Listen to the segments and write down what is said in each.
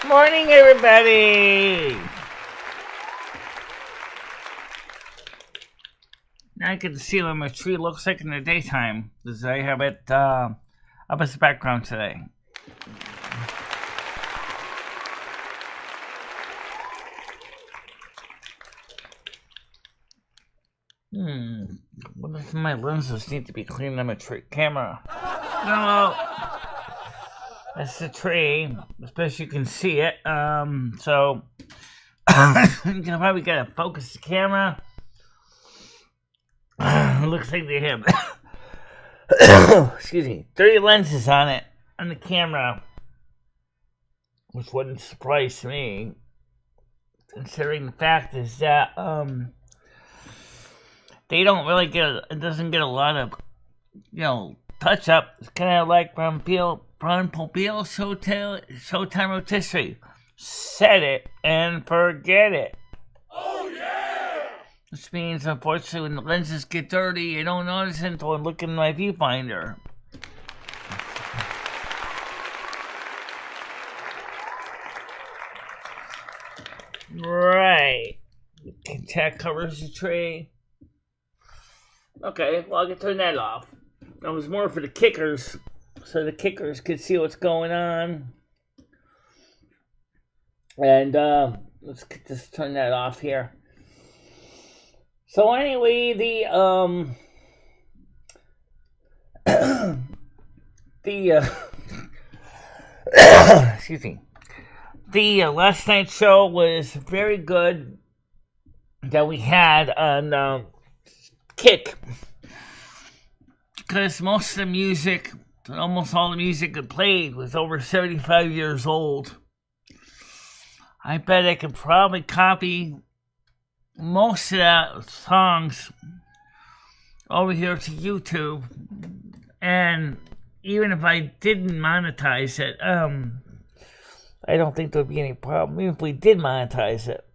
Morning, everybody. Now I get to see what my tree looks like in the daytime, because I have it up as the background today. What if my lenses need to be cleaned on my camera? No, that's the tree. Especially you can see it. So you can probably gotta focus the camera. It looks like they have excuse me, 30 lenses on it on the camera, which wouldn't surprise me, considering the fact is that they don't really it doesn't get a lot of, touch up. It's kind of like from Pompeo Showtime Rotisserie. Set it and forget it. Oh yeah! Which means, unfortunately, when the lenses get dirty, you don't notice it until I look in my viewfinder. Right. That covers the tray. Okay, well, I can turn that off. That was more for the kickers, so the kickers could see what's going on. And let's just turn that off here. So anyway, excuse me. The last night's show was very good that we had on Kick, because most of the music, almost all the music it played was over 75 years old. I bet I could probably copy most of that songs over here to YouTube, and even if I didn't monetize it, I don't think there'd be any problem even if we did monetize it.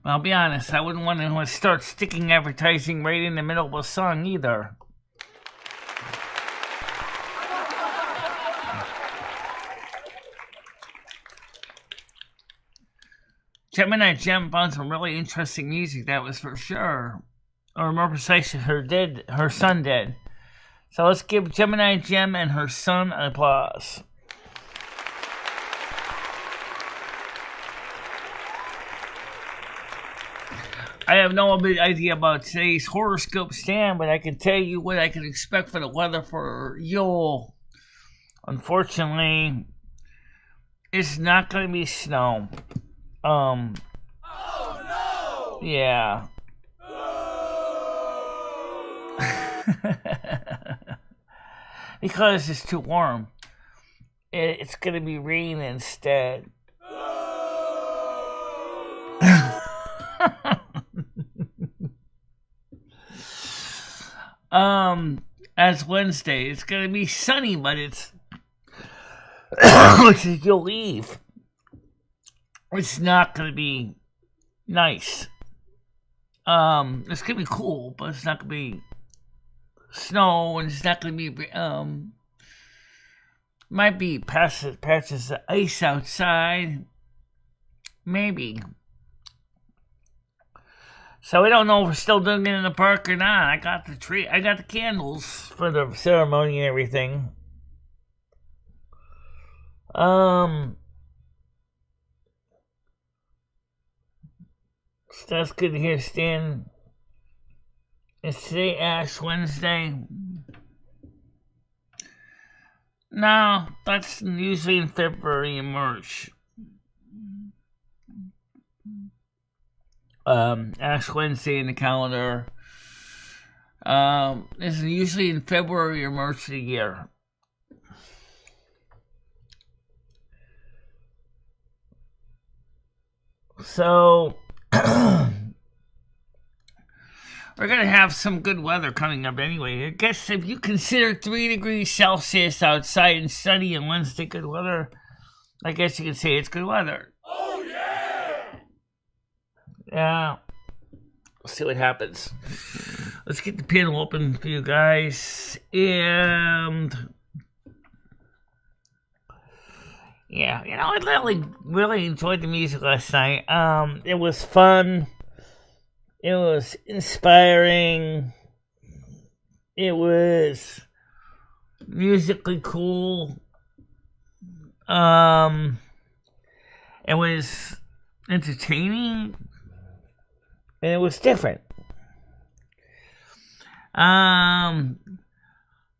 But I'll be honest, I wouldn't want to start sticking advertising right in the middle of a song either. Gemini Gem found some really interesting music, that was for sure. Or more precisely, her son did. So let's give Gemini Gem and her son an applause. I have no idea about today's horoscope stand, but I can tell you what I can expect for the weather for Yule. Unfortunately, it's not going to be snow. Oh no! Yeah. Because it's too warm. It's going to be rain instead. As Wednesday, it's gonna be sunny, but it's you'll leave. It's not gonna be nice. It's gonna be cool, but it's not gonna be snow, and it's not gonna be might be patches of ice outside, maybe. So we don't know if we're still doing it in the park or not. I got the tree. I got the candles for the ceremony and everything. So that's good to hear, Stan. Is today Ash Wednesday? No, that's usually in February and March. Ash Wednesday in the calendar is usually in February or March of the year. So we're gonna have some good weather coming up anyway. I guess if you consider 3 degrees Celsius outside and sunny on Wednesday good weather, I guess you could say it's good weather. Yeah, we'll see what happens. Let's get the panel open for you guys. And Yeah, I really enjoyed the music last night. It was fun. It was inspiring. It was musically cool. It was entertaining. And it was different.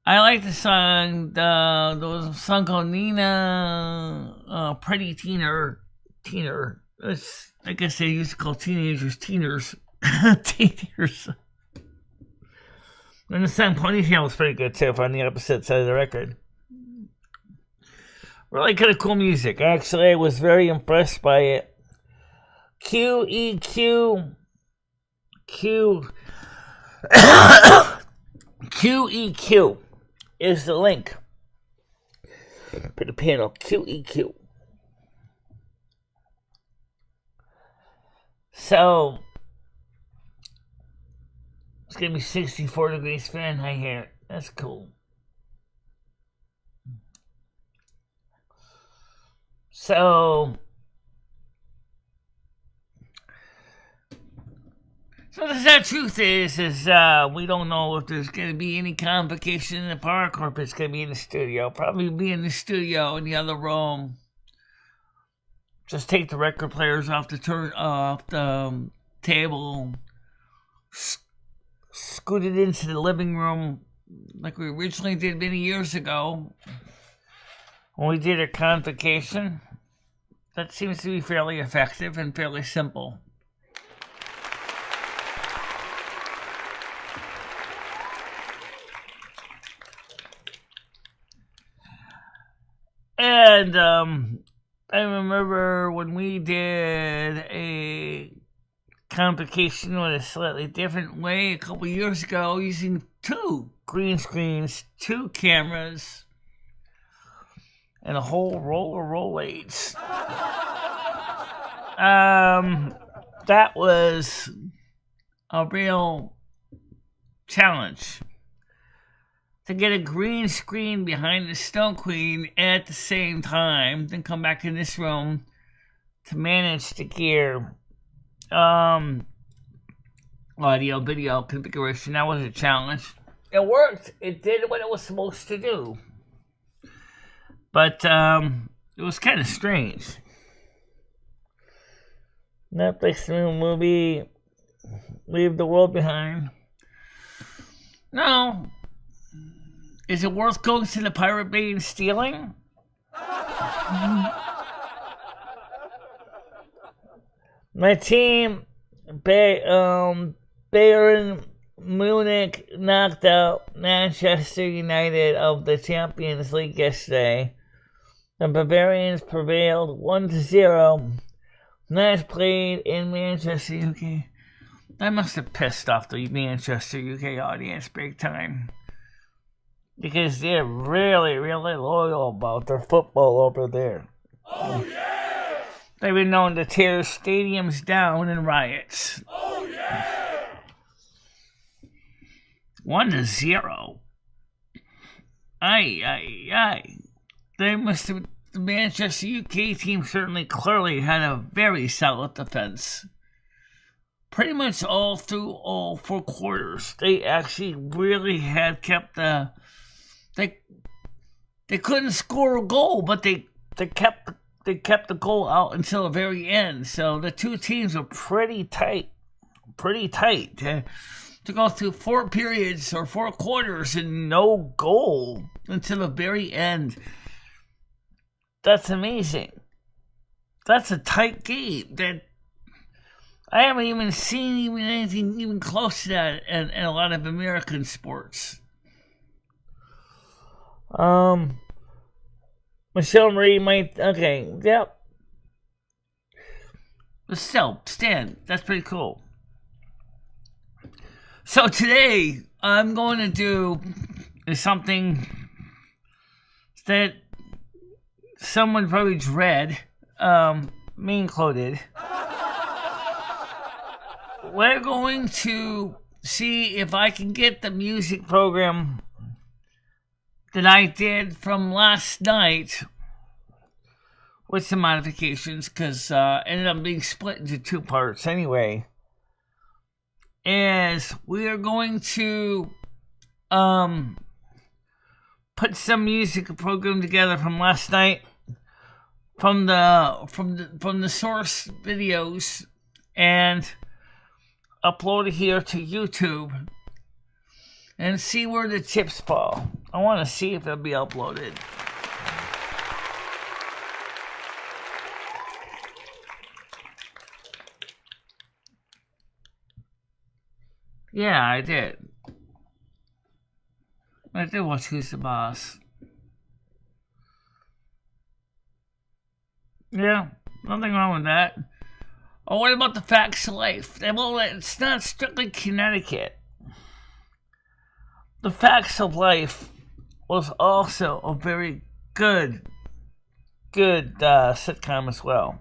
I like the song. There was a song called Nina, Pretty Teener. It's, I guess they used to call teenagers teeners. Teeners. And the song Ponytail was pretty good too, on the opposite side of the record. Really kind of cool music. Actually, I was very impressed by it. QEQ is the link for the panel. QEQ. So it's gonna be 64 degrees Fahrenheit here. That's cool. So the sad truth is we don't know if there's going to be any convocation in the park or if it's going to be in the studio. Probably be in the studio in the other room. Just take the record players off the table, scoot it into the living room like we originally did many years ago when we did a convocation. That seems to be fairly effective and fairly simple. And I remember when we did a convocation in a slightly different way a couple years ago, using 2 green screens, 2 cameras, and a whole roll of Rolaids. That was a real challenge. To get a green screen behind the Snow Queen at the same time, then come back in this room to manage the gear. Audio, video configuration, that was a challenge. It worked. It did what it was supposed to do. But it was kind of strange. Netflix new movie, Leave the World Behind. No. Is it worth going to the Pirate Bay and stealing? My team, Bayern Munich, knocked out Manchester United of the Champions League yesterday. The Bavarians prevailed 1-0. Match played in Manchester, UK. I must have pissed off the Manchester, UK audience big time. Because they're really, really loyal about their football over there. Oh, yeah! They've been known to tear stadiums down in riots. Oh, yeah! 1-0. Aye. They must have... The Manchester UK team certainly clearly had a very solid defense. Pretty much all through all 4 quarters. They actually really had kept the... They couldn't score a goal, but they kept the goal out until the very end. So the 2 teams were pretty tight to go through 4 periods or 4 quarters and no goal until the very end. That's amazing. That's a tight game. That I haven't even seen anything even close to that in a lot of American sports. Michelle Marie might... Okay, yep. But still, Stan, that's pretty cool. So today, I'm going to do something that someone probably dread, me included. We're going to see if I can get the music program that I did from last night with some modifications, because ended up being split into 2 parts anyway. Is we are going to put some music program together from last night, from the source videos, and upload it here to YouTube and see where the chips fall. I want to see if it'll be uploaded. Yeah, I did. I did watch Who's the Boss. Yeah, nothing wrong with that. Oh, what about the Facts of Life? Well, it's not strictly Connecticut. The Facts of Life was also a very good sitcom as well.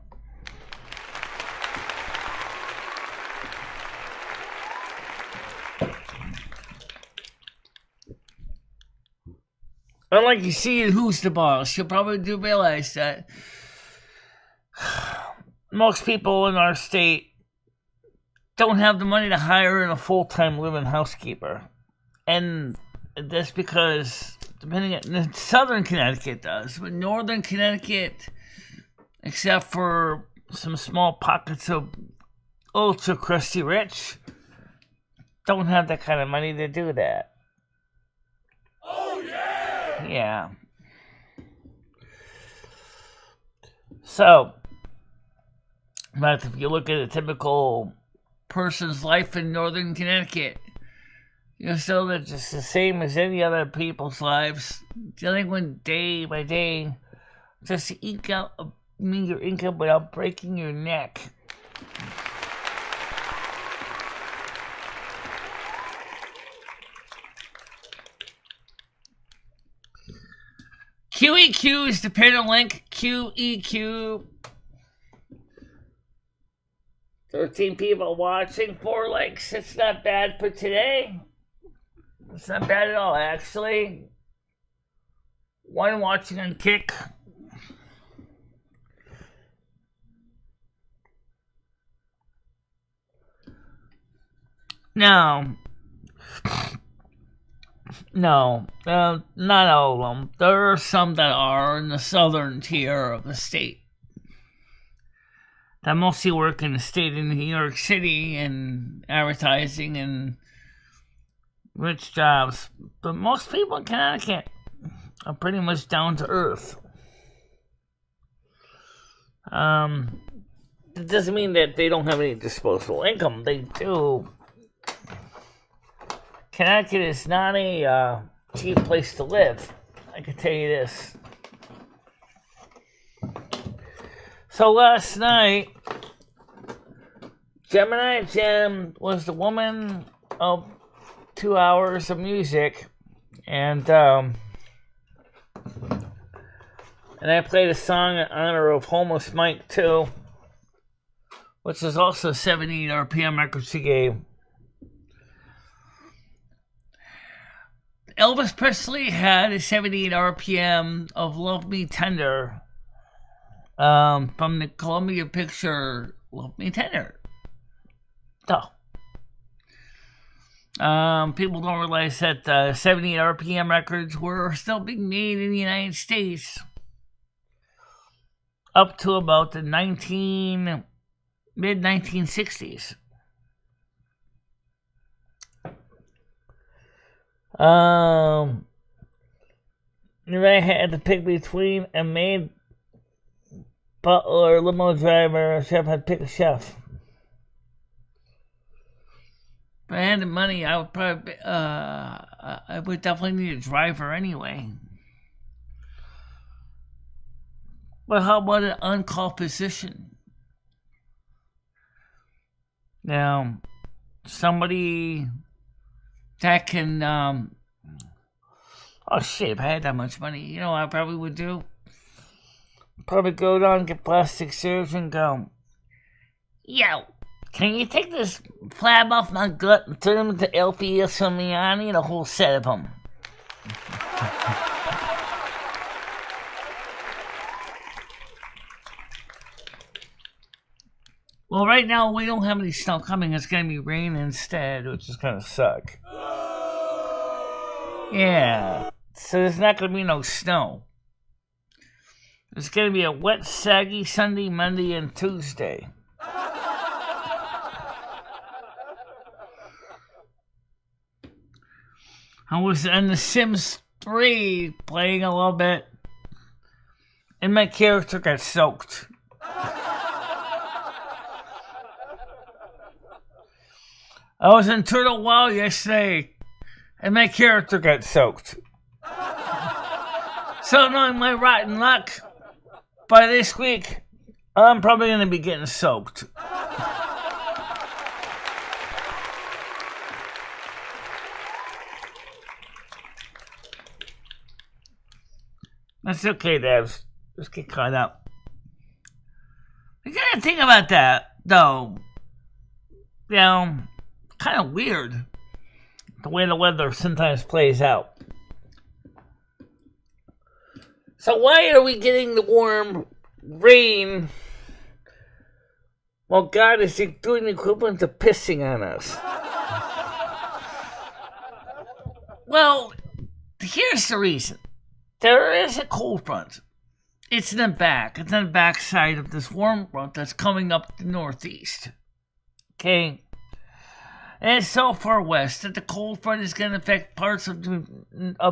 Unlike you see in Who's the Boss, you probably do realize that most people in our state don't have the money to hire a full-time living housekeeper. And that's because, depending on southern Connecticut does, but northern Connecticut, except for some small pockets of ultra crusty rich, don't have that kind of money to do that. Oh, yeah! Yeah. So, but if you look at a typical person's life in northern Connecticut, you're still just the same as any other people's lives, dealing with day by day just to eke out a meager income without breaking your neck. QEQ is the pinned link. QEQ. 13 people watching, 4 likes. It's not bad for today. It's not bad at all, actually. 1 watching on Kick. No, not all of them. There are some that are in the southern tier of the state that mostly work in the state of New York City and advertising and rich jobs. But most people in Connecticut are pretty much down to earth. It doesn't mean that they don't have any disposable income. They do. Connecticut is not a cheap place to live. I can tell you this. So last night, Gemini Jam was the woman of 2 hours of music, and I played a song in honor of Homeless Mike too, which is also 78 RPM record she gave. Elvis Presley had a 78 RPM of Love Me Tender from the Columbia picture Love Me Tender. So, people don't realize that 78 RPM records were still being made in the United States up to about the mid-1960s. If I had to pick between a maid, butler, limo driver, or chef, I'd pick a chef. If I had the money, I would probably, I would definitely need a driver anyway. But how about an on-call physician? Now, somebody that can, oh shit, if I had that much money, you know what I probably would do? Probably go down, get plastic surgery and go, yo, can you take this flab off my gut and turn them into LPS for me? I need a whole set of them. Well, right now we don't have any snow coming. It's going to be rain instead, which is going to suck. Yeah. So there's not going to be no snow. It's going to be a wet, saggy Sunday, Monday, and Tuesday. I was in The Sims 3 playing a little bit, and my character got soaked. I was in Turtle Well yesterday, and my character got soaked. So knowing my rotten luck, by this week, I'm probably going to be getting soaked. That's okay, Devs. Just get caught up. You gotta think about that, though. You know, kind of weird the way the weather sometimes plays out. So why are we getting the warm rain while God is doing the equivalent of pissing on us? Well, here's the reason. There is a cold front. It's in the back. It's on the back side of this warm front that's coming up the northeast. Okay? And it's so far west that the cold front is going to affect parts of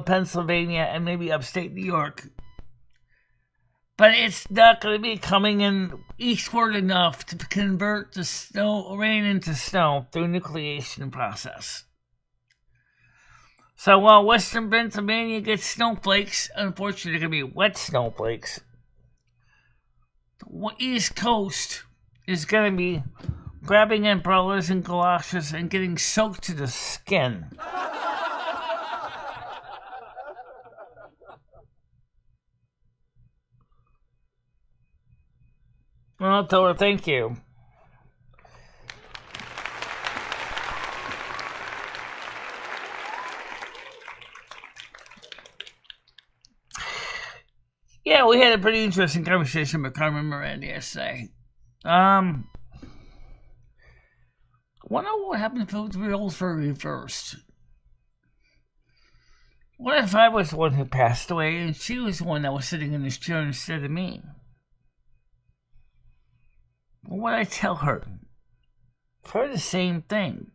Pennsylvania and maybe upstate New York. But it's not going to be coming in eastward enough to convert the rain into snow through nucleation process. So while western Pennsylvania gets snowflakes, unfortunately they're going to be wet snowflakes, the East Coast is going to be grabbing umbrellas and galoshes and getting soaked to the skin. Well, I'll tell her thank you. Yeah, we had a pretty interesting conversation with Carmen Miranda yesterday. Wonder what happened if the roles were reversed. What if I was the one who passed away and she was the one that was sitting in this chair instead of me? What would I tell her? For the same thing.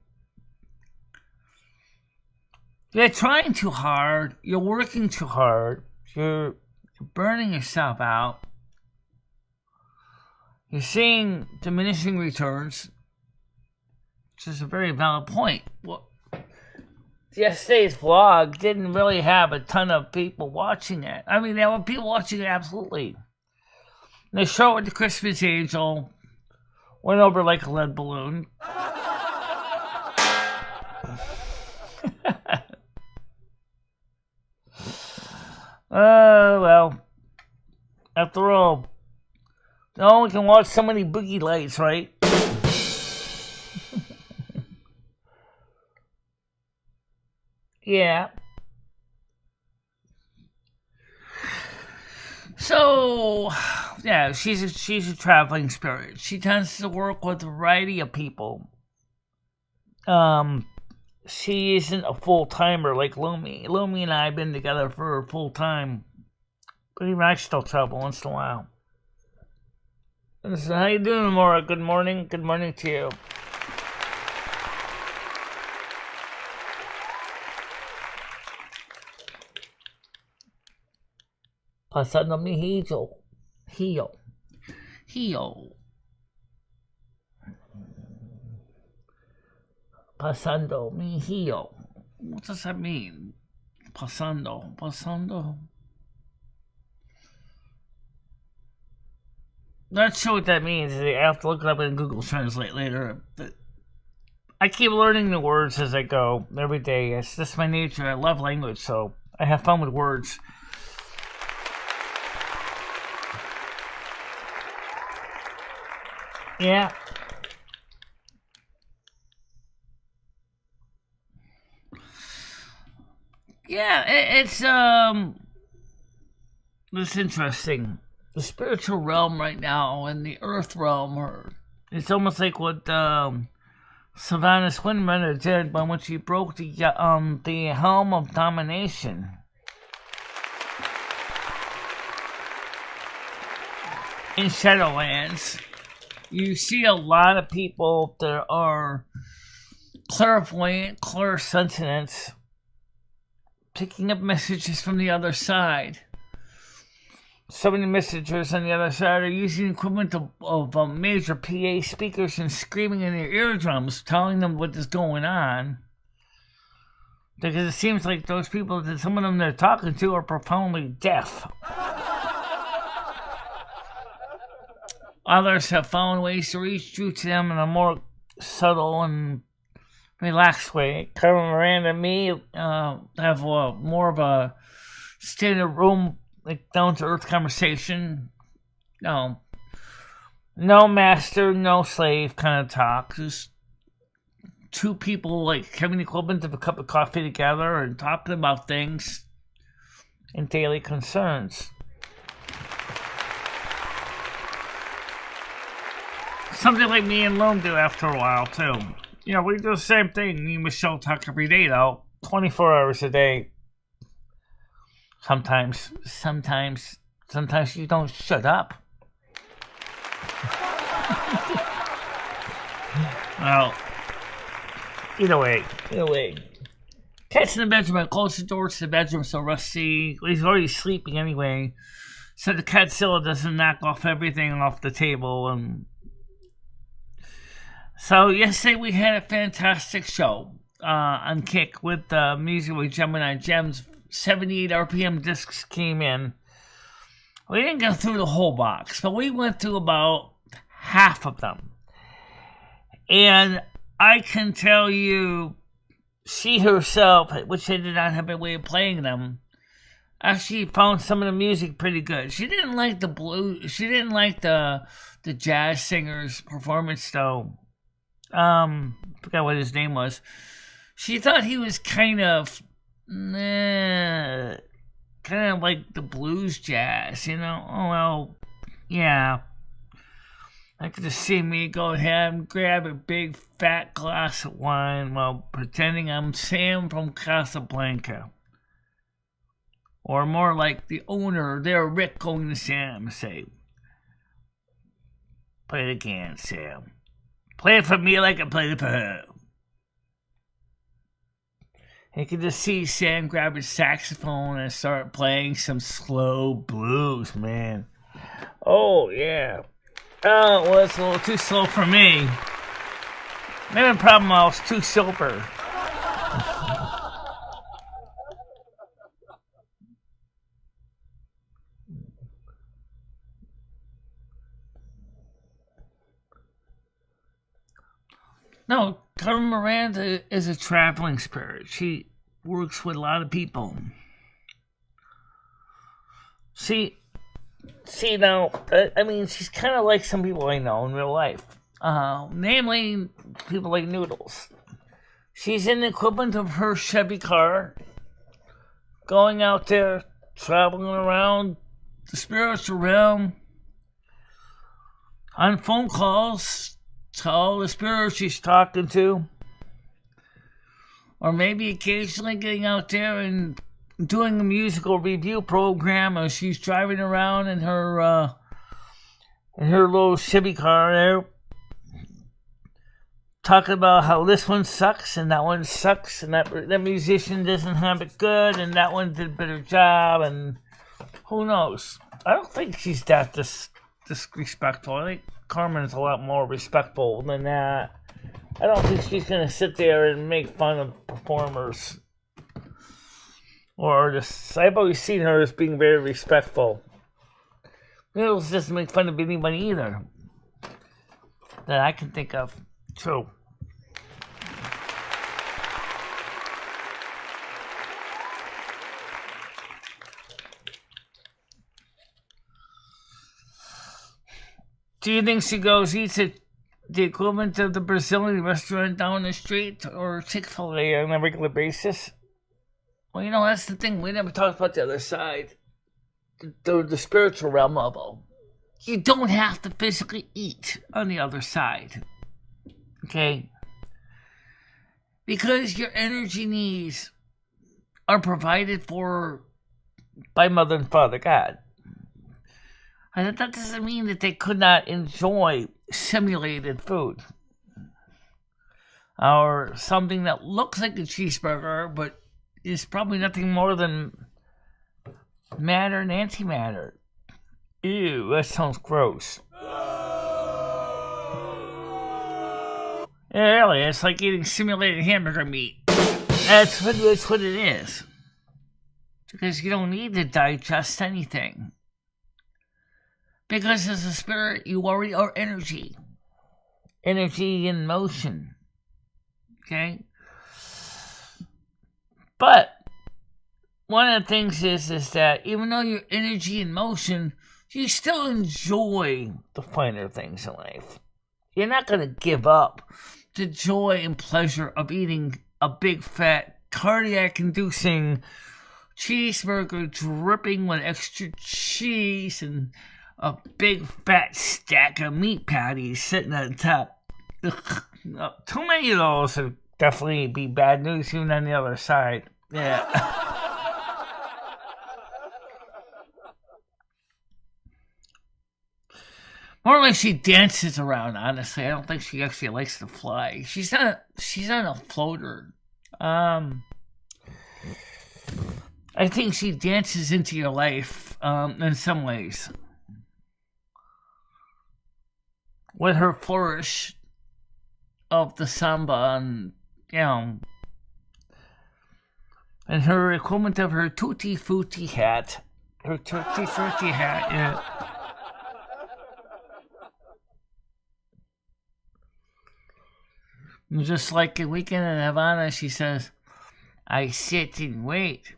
You're trying too hard, you're working too hard, you're burning yourself out. You're seeing diminishing returns, which is a very valid point. Well, yesterday's vlog didn't really have a ton of people watching it. I mean, there were people watching it, absolutely. The show with the Christmas Angel went over like a lead balloon. Well, after all, no one can watch so many boogie lights, right? Yeah. So, yeah, she's a traveling spirit. She tends to work with a variety of people. She isn't a full-timer like Lumi. Lumi and I have been together for a full time. But even I still travel once in a while. So how you doing, Maura? Good morning. Good morning to you. Pasando mi hijo. Pasando mi hijo. What does that mean? Pasando. Not sure what that means. I have to look it up in Google Translate later. But I keep learning the words as I go every day. It's just my nature. I love language, so I have fun with words. Yeah. Yeah, it's interesting. The spiritual realm right now and the earth realm It's almost like what Savannah Swinburne did when she broke the helm of domination. In Shadowlands, you see a lot of people that are clairvoyant, clairsentient, picking up messages from the other side. So many messengers on the other side are using equipment of major PA speakers and screaming in their eardrums, telling them what is going on. Because it seems like those people, that some of them they're talking to, are profoundly deaf. Others have found ways to reach through to them in a more subtle and relaxed way. Carmen Miranda and me have more of a standard room, like down-to-earth conversation. No master, no slave kind of talk. Just two people like having the equivalent of a cup of coffee together and talking about things and daily concerns. Something like me and Loam do after a while, too. You know, we do the same thing. Me and Michelle talk every day, though. 24 hours a day. Sometimes you don't shut up. Well, either way. Cat's in the bedroom. I close the door to the bedroom so Rusty, he's already sleeping anyway, so the Catzilla doesn't knock off everything off the table. And so yesterday we had a fantastic show on Kick with music with Gemini Gems. 78 RPM discs came in. We didn't go through the whole box, but we went through about half of them. And I can tell you, she herself, which I did not have a way of playing them, actually found some of the music pretty good. She didn't like the blues. She didn't like the jazz singer's performance, though. Forgot what his name was. She thought he was kind of like the blues jazz, you know? Oh, well, yeah. I could just see me go ahead and grab a big fat glass of wine while pretending I'm Sam from Casablanca. Or more like the owner there, Rick, going to Sam and say, "Play it again, Sam. Play it for me like I played it for her." You can just see Sam grab his saxophone and start playing some slow blues, man. Oh, yeah. Oh, well, it's a little too slow for me. Maybe the problem I was too sober. No, Carmen Miranda is a traveling spirit. She works with a lot of people. See now, I mean, she's kind of like some people I know in real life. Namely, people like Noodles. She's in the equivalent of her Chevy car, going out there, traveling around the spiritual realm, on phone calls to all the spirits she's talking to, or maybe occasionally getting out there and doing a musical review program as she's driving around in her little Chevy car there, talking about how this one sucks and that one sucks and that musician doesn't have it good and that one did a better job, and who knows. I don't think she's that disrespectful. I think Carmen's a lot more respectful than that. I don't think she's going to sit there and make fun of performers or artists. I've always seen her as being very respectful. Noodles doesn't make fun of anybody either that I can think of. True. Do you think she goes eats at the equivalent of the Brazilian restaurant down the street or Chick-fil-A on a regular basis? Well, you know, that's the thing. We never talked about the other side. The spiritual realm of it. you don't have to physically eat on the other side. Okay? Because your energy needs are provided for by Mother and Father God. And that doesn't mean that they could not enjoy simulated food. Or something that looks like a cheeseburger, but is probably nothing more than matter and antimatter. Ew, that sounds gross. Yeah, really, it's like eating simulated hamburger meat. That's what it is. Because you don't need to digest anything. Because as a spirit, you already are energy. Energy in motion. Okay? But one of the things is that even though you're energy in motion, you still enjoy the finer things in life. You're not going to give up the joy and pleasure of eating a big fat cardiac-inducing cheeseburger dripping with extra cheese and a big fat stack of meat patties sitting on top. Too many of those would definitely be bad news even on the other side. Yeah. More like she dances around, honestly. I don't think she actually likes to fly. She's not a floater. I think she dances into your life in some ways. With her flourish of the samba and, and her equivalent of her tutti frutti hat. Her tutti frutti hat, yeah. Just like a Weekend in Havana, she says, I sit and wait.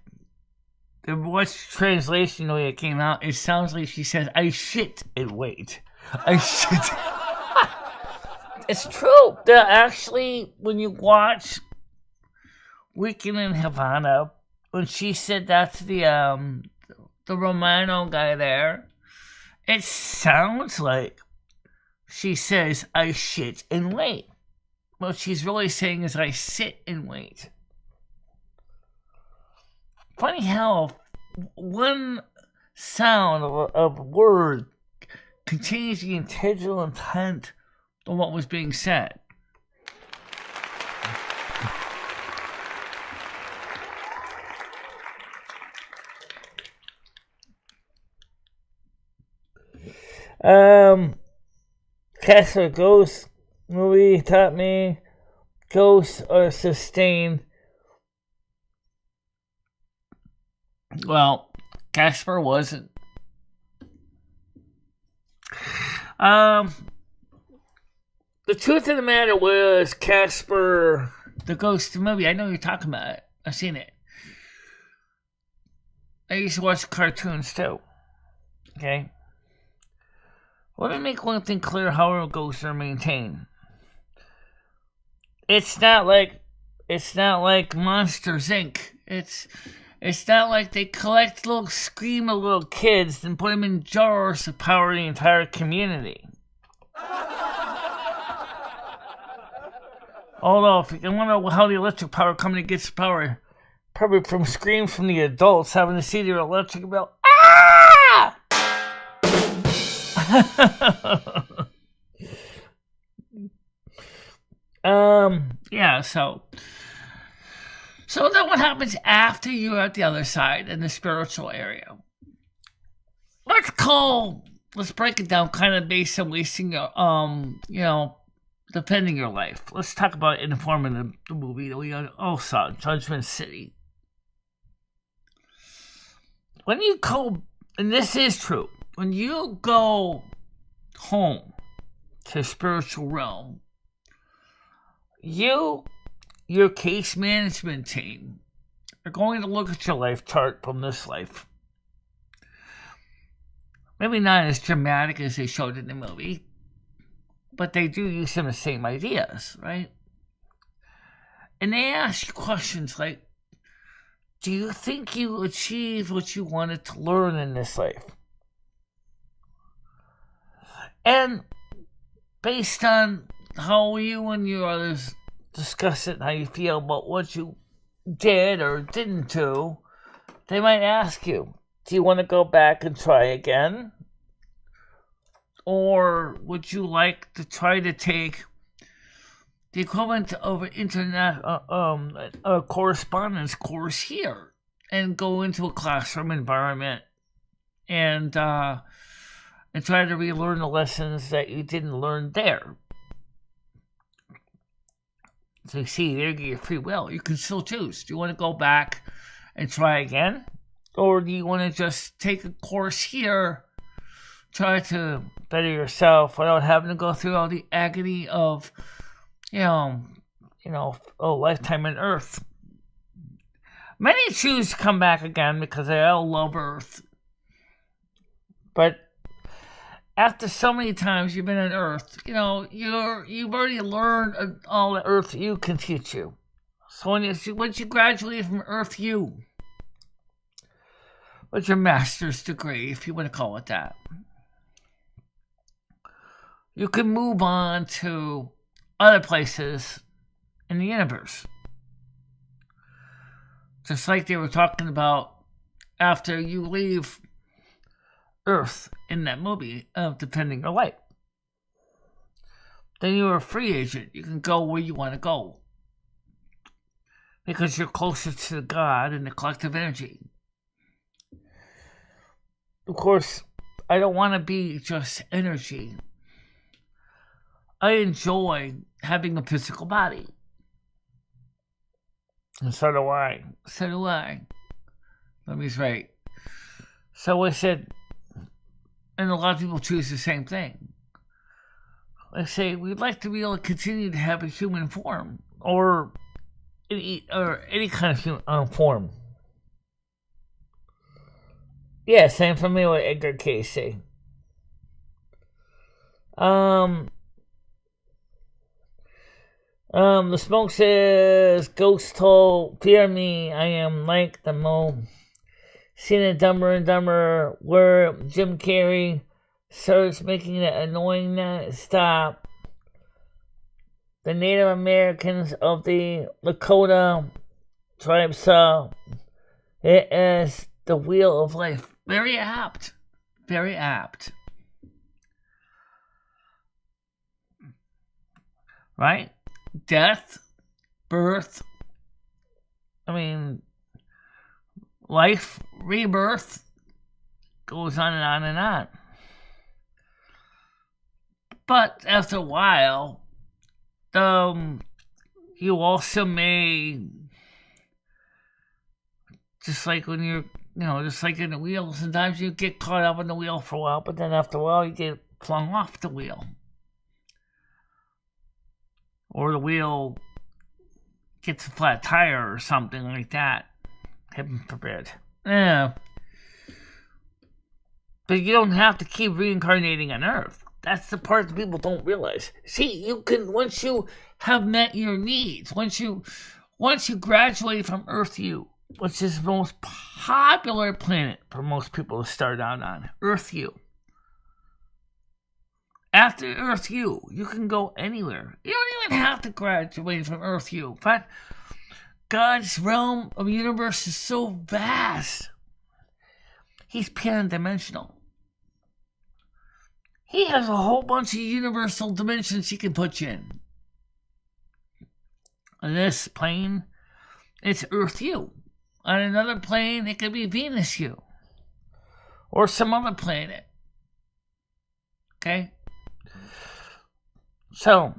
The voice translation, the way it came out, it sounds like she says, I shit and wait. I shit. It's true. Actually, when you watch Weekend in Havana, when she said that to the Romano guy there, it sounds like she says, I shit and wait. What she's really saying is, I sit and wait. Funny how one sound of a word contains the integral intent of what was being said. Casper Ghost movie taught me ghosts are sustained. Well, Casper wasn't. The truth of the matter was Casper, the ghost movie. I know you're talking about it. I've seen it. I used to watch cartoons too. Okay. Let me make one thing clear: how ghosts are maintained. It's not like Monsters Inc. It's not like they collect little scream of little kids and put them in jars to power the entire community. Although, if you wonder how the electric power company gets power, probably from screams from the adults having to see their electric bill. Ah! Yeah, so then what happens after you're at the other side in the spiritual area? Let's break it down kind of based on wasting your, defending your life. Let's talk about it in the form of the movie that we all saw, Judgment City. When you go, and this is true, when you go home to the spiritual realm, your case management team are going to look at your life chart from this life. Maybe not as dramatic as they showed in the movie, but they do use some of the same ideas, right? And they ask you questions like, do you think you achieved what you wanted to learn in this life? And based on how you and your others discuss it, how you feel about what you did or didn't do, they might ask you, do you want to go back and try again? Or would you like to try to take the equivalent of an internet correspondence course here and go into a classroom environment and try to relearn the lessons that you didn't learn there? So you see, there you get your free will. You can still choose. Do you want to go back and try again? Or do you want to just take a course here, try to better yourself without having to go through all the agony of, a lifetime on Earth? Many choose to come back again because they all love Earth. But after so many times you've been on Earth, you've already learned all the Earth U can teach you. So once you graduate from Earth U, with your master's degree, if you want to call it that, you can move on to other places in the universe. Just like they were talking about after you leave Earth in that movie of Defending Your Light. Then you're a free agent. You can go where you want to go. Because you're closer to God and the collective energy. Of course, I don't want to be just energy. I enjoy having a physical body. And so do I. Let me right. So I said, and a lot of people choose the same thing. They say, we'd like to be able to continue to have a human form. Or any kind of human form. Yes, I'm familiar with Edgar Casey. The smoke says, Ghost told, fear me, I am like the moon. Seen it Dumber and Dumber, where Jim Carrey starts making it annoying that stop. The Native Americans of the Lakota tribe saw it as the wheel of life. Very apt. Very apt. Right? Death, birth, life, rebirth, goes on and on and on. But after a while, you also may, just like when you're, just like in the wheel, sometimes you get caught up in the wheel for a while, but then after a while you get flung off the wheel. Or the wheel gets a flat tire or something like that. Heaven forbid. Yeah. But you don't have to keep reincarnating on Earth. That's the part that people don't realize. See, you can, once you have met your needs, once you graduate from Earth U, which is the most popular planet for most people to start out on, Earth U. After Earth U, you can go anywhere. You don't even have to graduate from Earth U. In fact, God's realm of universe is so vast. He's pan-dimensional. He has a whole bunch of universal dimensions he can put you in. On this plane, it's Earth U. On another plane, it could be Venus U. Or some other planet. Okay? So,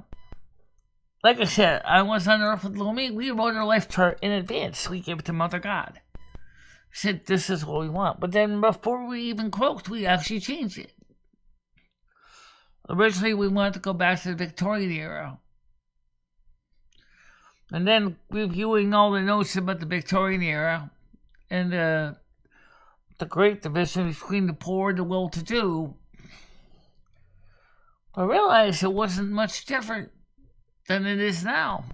like I said, I was on Earth with Lumi. We wrote our life chart in advance. We gave it to Mother God. We said, this is what we want. But then before we even croaked, we actually changed it. Originally, we wanted to go back to the Victorian era. And then reviewing all the notes about the Victorian era and the great division between the poor and the well-to-do, I realized it wasn't much different than it is now.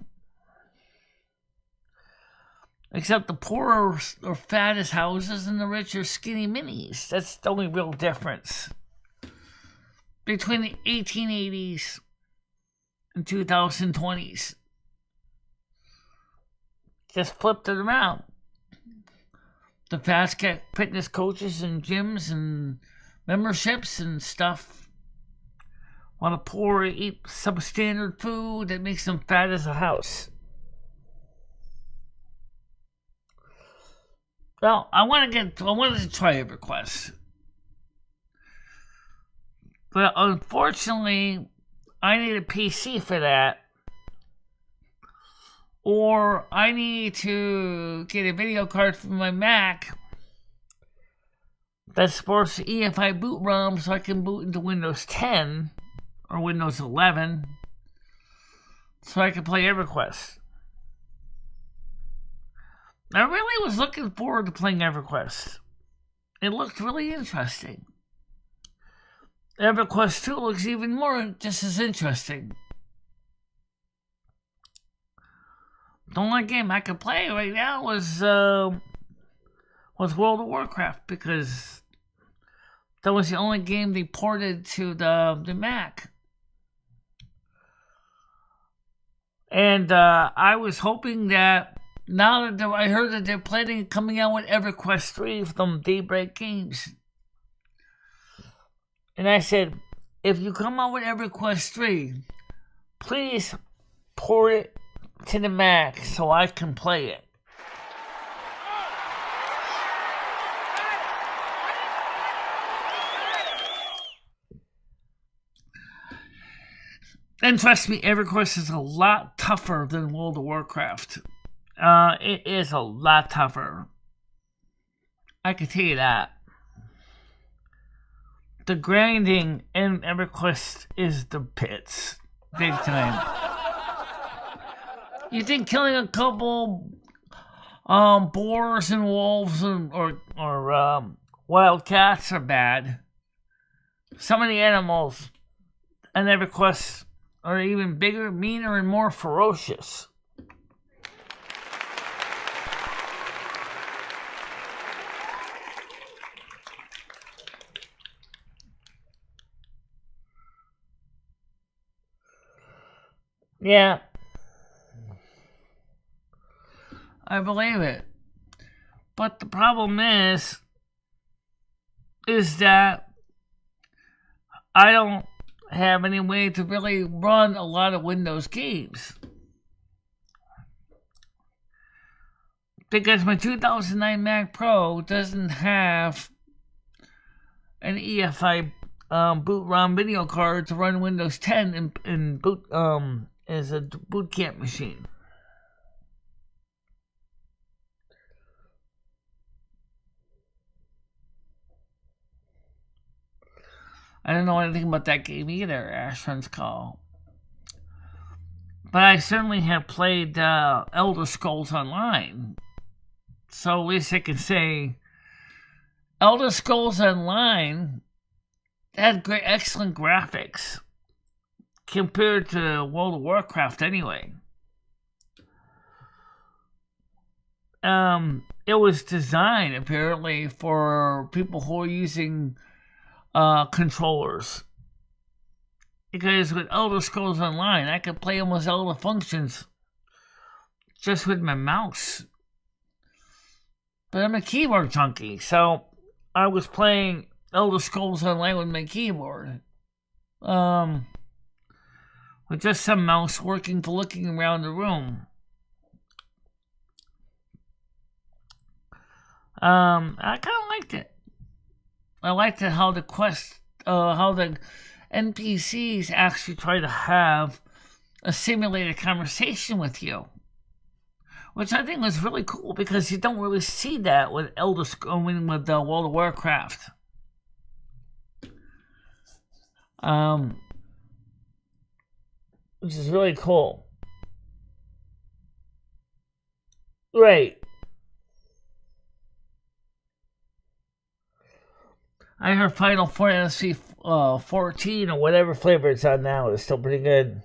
Except the poor are fat as houses and the rich are skinny minis. That's the only real difference. between the 1880s and 2020s. Just flipped it around. The fast fitness coaches and gyms and memberships and stuff while the poor eat substandard food that makes them fat as a house. Well, I wanted to try EverQuest. But unfortunately, I need a PC for that. Or I need to get a video card from my Mac that supports the EFI boot ROM so I can boot into Windows 10 or Windows 11 so I can play EverQuest. I really was looking forward to playing EverQuest. It looked really interesting. EverQuest 2 looks even more just as interesting. The only game I could play right now was World of Warcraft, because that was the only game they ported to the Mac. And I was hoping that now that I heard that they're planning on coming out with EverQuest 3 from Daybreak Games. And I said, if you come out with EverQuest 3, please port it to the Mac so I can play it. And trust me, EverQuest is a lot tougher than World of Warcraft. It is a lot tougher. I can tell you that. The grinding in EverQuest is the pits. Big time. You think killing a couple boars and wolves or wild cats are bad? Some of the animals in EverQuest are even bigger, meaner, and more ferocious. Yeah. I believe it. But the problem is that I don't have any way to really run a lot of Windows games. Because my 2009 Mac Pro doesn't have an EFI boot ROM video card to run Windows 10 and boot as a boot camp machine. I don't know anything about that game either, Ashran's Call. But I certainly have played Elder Scrolls Online. So at least I can say Elder Scrolls Online had great, excellent graphics compared to World of Warcraft anyway. It was designed apparently for people who are using controllers. Because with Elder Scrolls Online, I could play almost all the functions just with my mouse. But I'm a keyboard junkie, so I was playing Elder Scrolls Online with my keyboard. With just some mouse working for looking around the room. I kind of liked it. I liked it how the NPCs actually try to have a simulated conversation with you, which I think was really cool because you don't really see that with World of Warcraft. Which is really cool. Right. I heard Final Fantasy 14 or whatever flavor it's on now is still pretty good.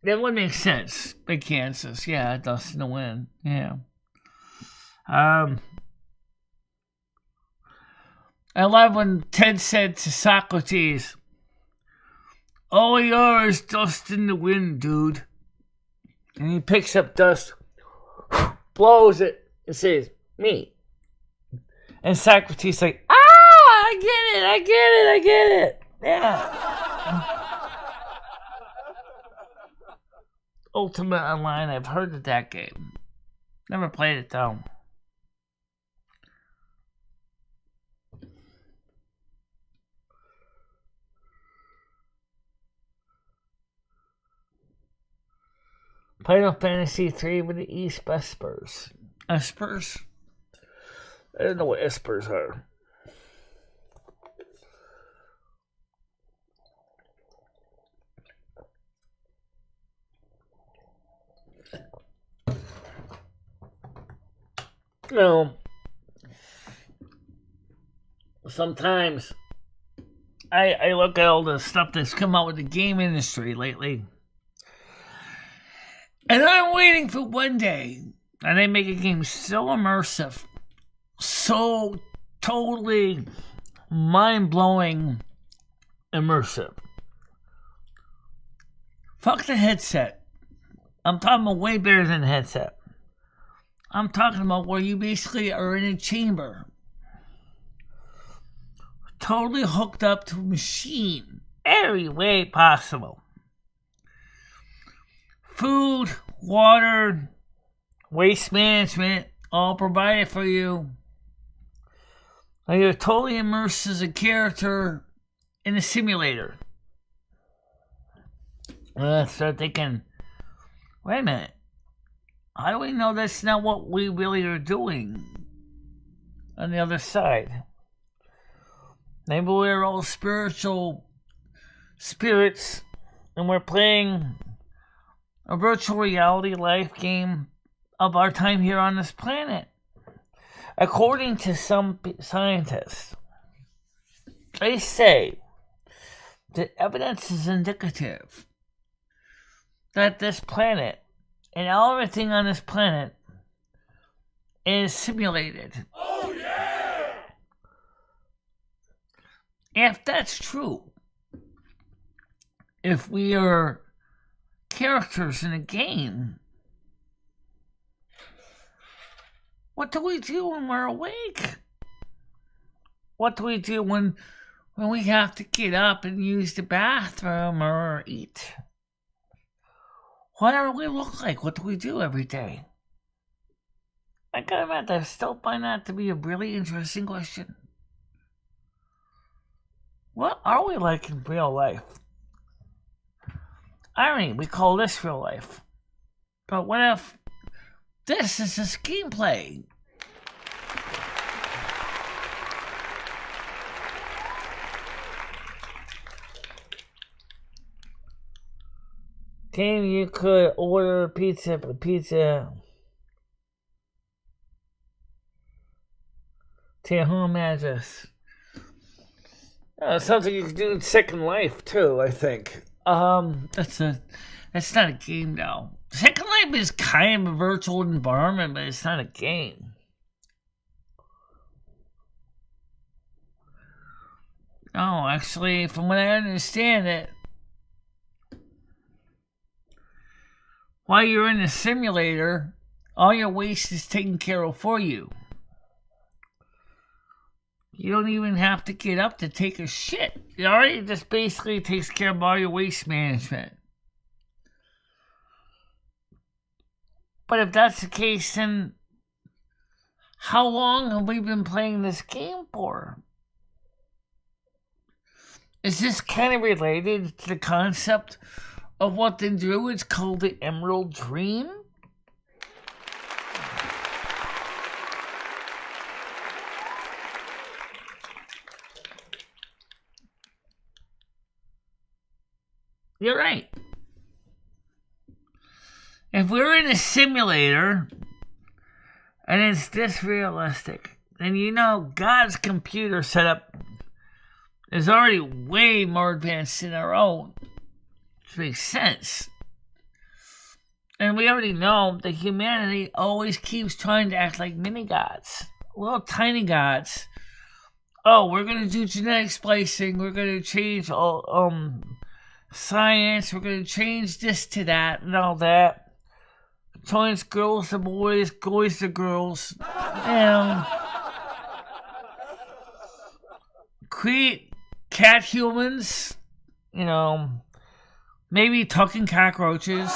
That would make sense. Big Kansas. Yeah, Dustin to win. Yeah. I love when Ted said to Socrates, "All you are is dust in the wind, dude." And he picks up dust, blows it, and says, "Me." And Socrates like, I get it. Yeah. Ultimate Online, I've heard of that game. Never played it though. Final Fantasy 3 with the East Espers. Espers? I don't know what espers are. You know, sometimes I look at all the stuff that's come out with the game industry lately, and I'm waiting for one day, and they make a game so immersive, so totally mind-blowing immersive. Fuck the headset. I'm talking about way better than the headset. I'm talking about where you basically are in a chamber, totally hooked up to a machine, every way possible. Food, water, waste management, all provided for you. And you're totally immersed as a character in a simulator. And I start thinking, wait a minute. How do we know that's not what we really are doing on the other side? Maybe we're all spiritual spirits and we're playing a virtual reality life game of our time here on this planet. According to some scientists, they say that evidence is indicative that this planet and everything on this planet is simulated. Oh, yeah! If that's true, if we are characters in a game, what do we do when we're awake? What do we do when we have to get up and use the bathroom or eat? What do we look like? What do we do every day? I gotta admit, I still find that to be a really interesting question. What are we like in real life? I mean, we call this real life. But what if this is a screenplay? Game, you could order pizza to your home address. Sounds like you could do Second Life too, I think. That's not a game now. Second Life is kind of a virtual environment, but it's not a game. No, actually, from what I understand it, while you're in a simulator, all your waste is taken care of for you. You don't even have to get up to take a shit. It already just basically takes care of all your waste management. But if that's the case, then how long have we been playing this game for? Is this kind of related to the concept of what the Druids call the Emerald Dream? You're right. If we're in a simulator and it's this realistic, then you know God's computer setup is already way more advanced than our own. Which makes sense. And we already know that humanity always keeps trying to act like mini gods. Little tiny gods oh, we're going to do genetic splicing, we're going to change all science, we're going to change this to that and all that. Turns girls to boys, boys to girls. And create cat humans, you know, maybe talking cockroaches.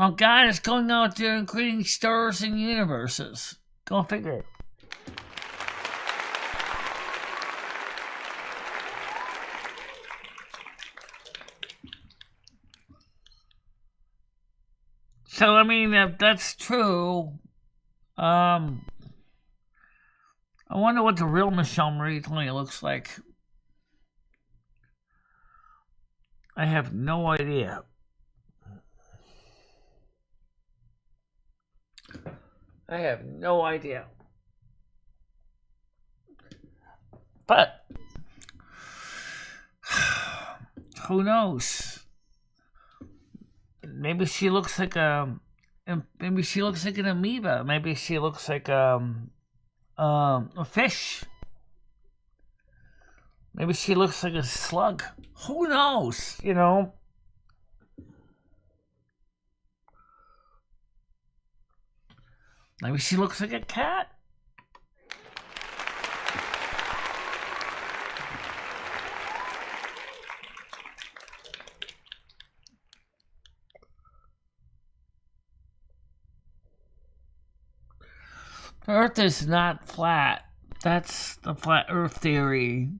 Oh, God is going out there and creating stars and universes. Go figure. So, I mean, if that's true, I wonder what the real MicheleMarieDalene looks like. I have no idea. I have no idea. But who knows? Maybe she looks like maybe she looks like an amoeba. Maybe she looks like a fish. Maybe she looks like a slug. Who knows? You know. Maybe she looks like a cat. The Earth is not flat. That's the flat Earth theory.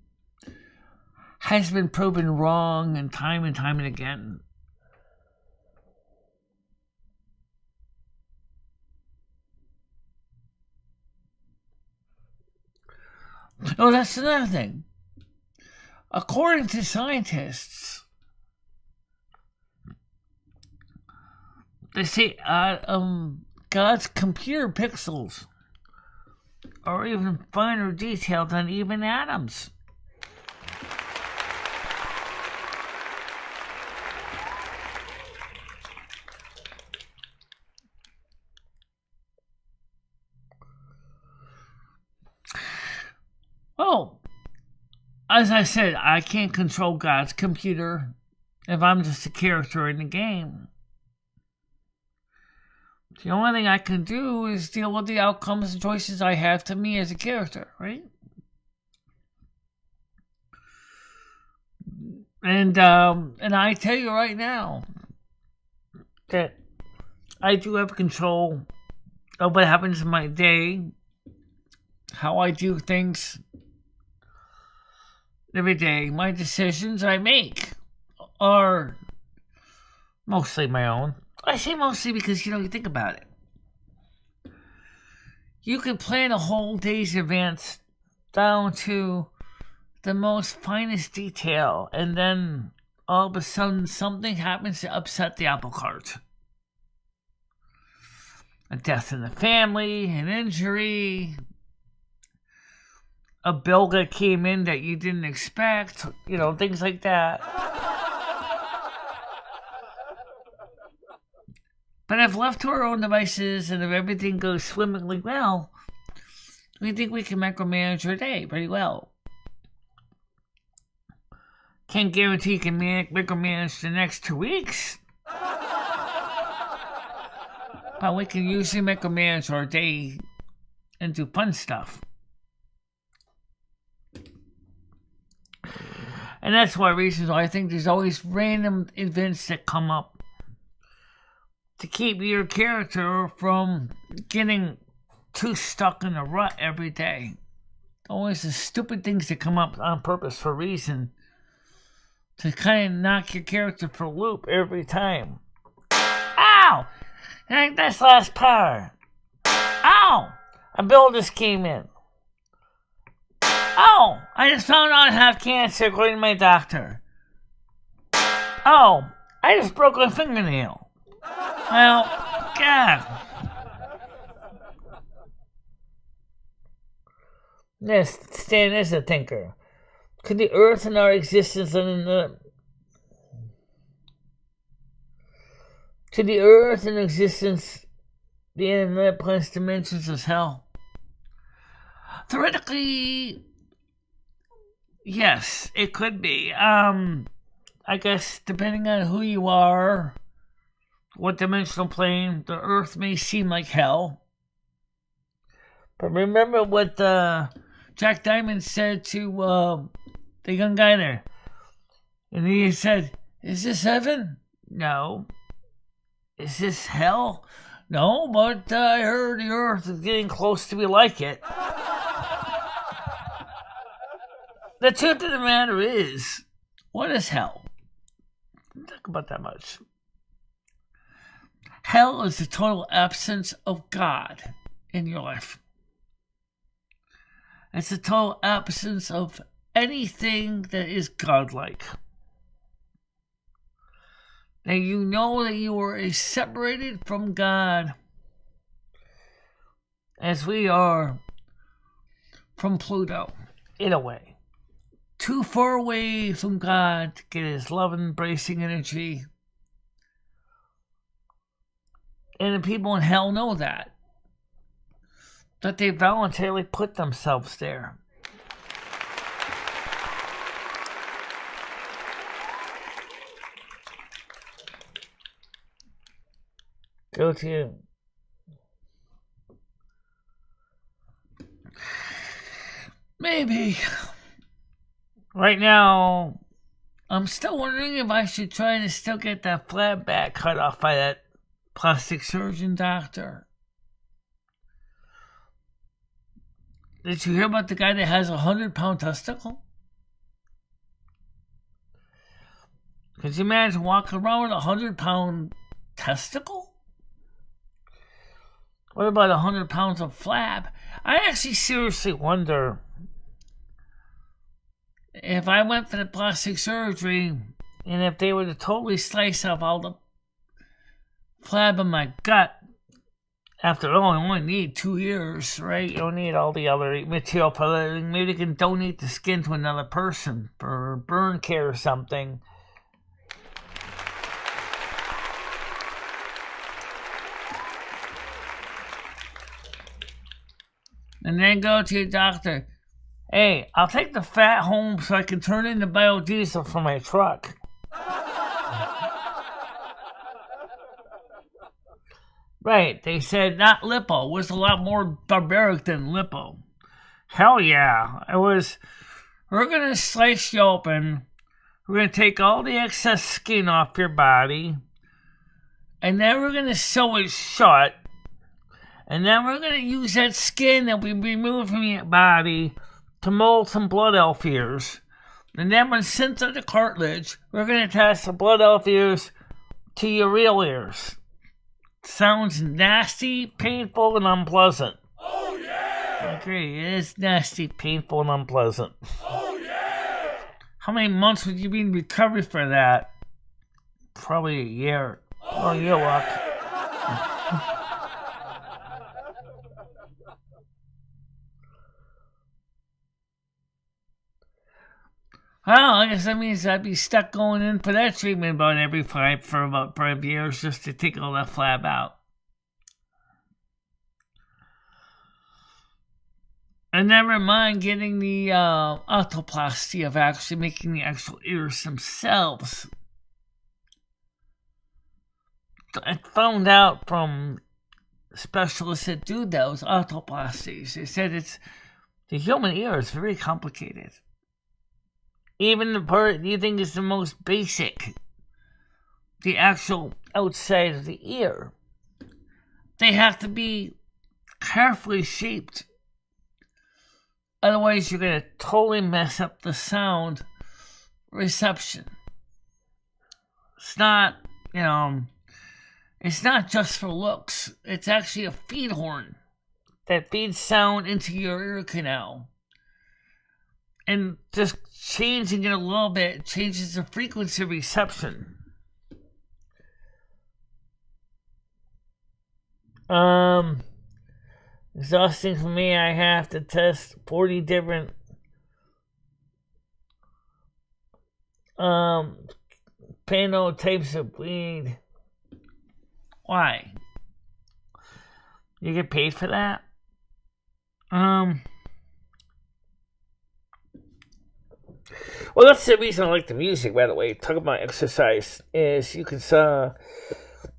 Has been proven wrong and time and again. Oh, that's another thing. According to scientists, they say God's computer pixels are even finer detailed than even atoms. Well, as I said, I can't control God's computer if I'm just a character in the game. The only thing I can do is deal with the outcomes and choices I have to me as a character, right? And I tell you right now that I do have control of what happens in my day, how I do things every day. My decisions I make are mostly my own. I say mostly because, you think about it. You can plan a whole day's events down to the most finest detail, and then all of a sudden something happens to upset the apple cart. A death in the family, an injury, a bill that came in that you didn't expect, things like that. But if left to our own devices and if everything goes swimmingly well, we think we can micromanage our day pretty well. Can't guarantee you can micromanage the next 2 weeks. But we can usually micromanage our day and do fun stuff. And that's one reason why I think there's always random events that come up to keep your character from getting too stuck in a rut every day. Always the stupid things that come up on purpose for a reason to kind of knock your character for a loop every time. Ow! That's last power. Ow! A bill just came in. Oh! I just found out I have cancer according to my doctor. Oh! I just broke my fingernail. Well, God. Yes, Stan is a thinker. Could the Earth and our existence be in another planet's dimensions as hell? Theoretically, yes, it could be. I guess depending on who you are, what dimensional plane, the Earth may seem like hell. But remember what Jack Diamond said to the young guy there. And he said, "Is this heaven? No. Is this hell? No, but I heard the Earth is getting close to be like it." The truth of the matter is, what is hell? Think about that much. Hell is the total absence of God in your life. It's the total absence of anything that is godlike. Now you know that you are separated from God, as we are from Pluto, in a way. Too far away from God to get his love embracing energy. And the people in hell know that. That they voluntarily put themselves there. Go to maybe. Right now, I'm still wondering if I should try to still get that flat back cut off by that plastic surgeon doctor. Did you hear about the guy that has a 100-pound testicle? Could you imagine walking around with a 100-pound testicle? What about 100 pounds of flab? I actually seriously wonder if I went for the plastic surgery and if they were to totally slice off all the flab in my gut, after all, I only need 2 years, right? You don't need all the other material for that. Maybe they can donate the skin to another person for burn care or something. And then go to your doctor. "Hey, I'll take the fat home so I can turn into biodiesel for my truck." Right, they said not lipo. It was a lot more barbaric than lipo. Hell yeah. It was, we're going to slice you open. We're going to take all the excess skin off your body. And then we're going to sew it shut. And then we're going to use that skin that we removed from your body to mold some blood elf ears. And then when sent to the cartilage, we're going to attach the blood elf ears to your real ears. Sounds nasty, painful, and unpleasant. Oh yeah! I agree, it is nasty, painful, and unpleasant. Oh yeah! How many months would you be in recovery for that? Probably a year. Oh, you're lucky. Well, I guess that means I'd be stuck going in for that treatment about about 5 years just to take all that flab out. And never mind getting the arthroplasty of actually making the actual ears themselves. I found out from specialists that do those arthroplasties. They said the human ear is very complicated. Even the part you think is the most basic, the actual outside of the ear, they have to be carefully shaped. Otherwise, you're going to totally mess up the sound reception. It's not, it's not just for looks. It's actually a feed horn that feeds sound into your ear canal. And just changing it a little bit changes the frequency reception. Exhausting for me. I have to test 40 different panel types of weed. Why? You get paid for that? Well, that's the reason I like the music, by the way. Talking about exercise is you can,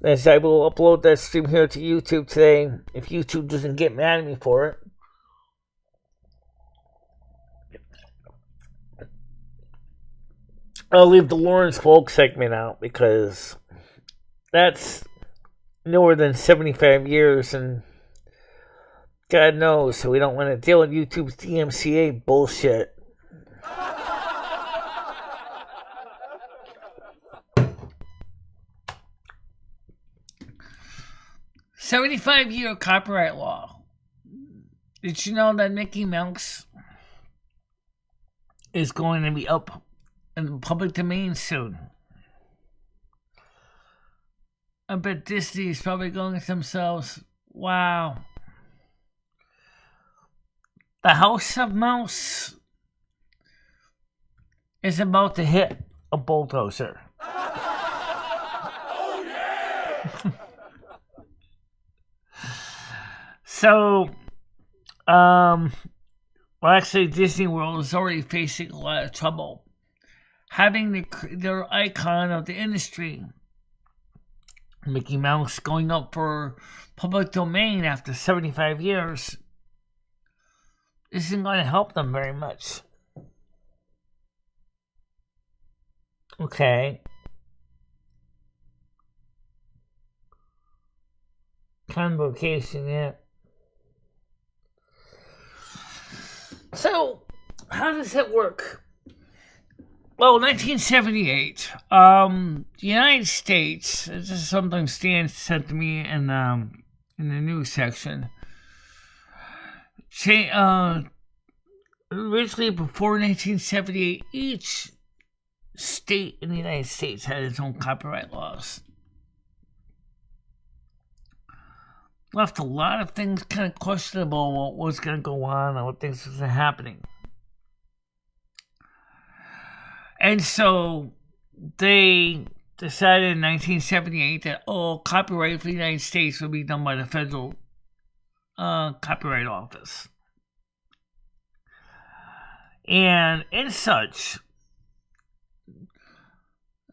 as I will upload that stream here to YouTube today, if YouTube doesn't get mad at me for it. I'll leave the Lawrence Folk segment out because that's newer than 75 years and God knows, so we don't want to deal with YouTube's DMCA bullshit. $75-year copyright law. Did you know that Mickey Mouse is going to be up in the public domain soon? I bet Disney is probably going to themselves, wow. The House of Mouse is about to hit a bulldozer. Oh yeah! So, actually, Disney World is already facing a lot of trouble. Having their icon of the industry, Mickey Mouse, going up for public domain after 75 years, isn't going to help them very much. Okay. Convocation, yeah. So, how does that work? Well, 1978, the United States, this is something Stan sent to me in the news section. Originally, before 1978, each state in the United States had its own copyright laws. Left a lot of things kind of questionable what was going to go on and what things was happening. And so they decided in 1978 that all copyright for the United States would be done by the federal Copyright Office. And in such,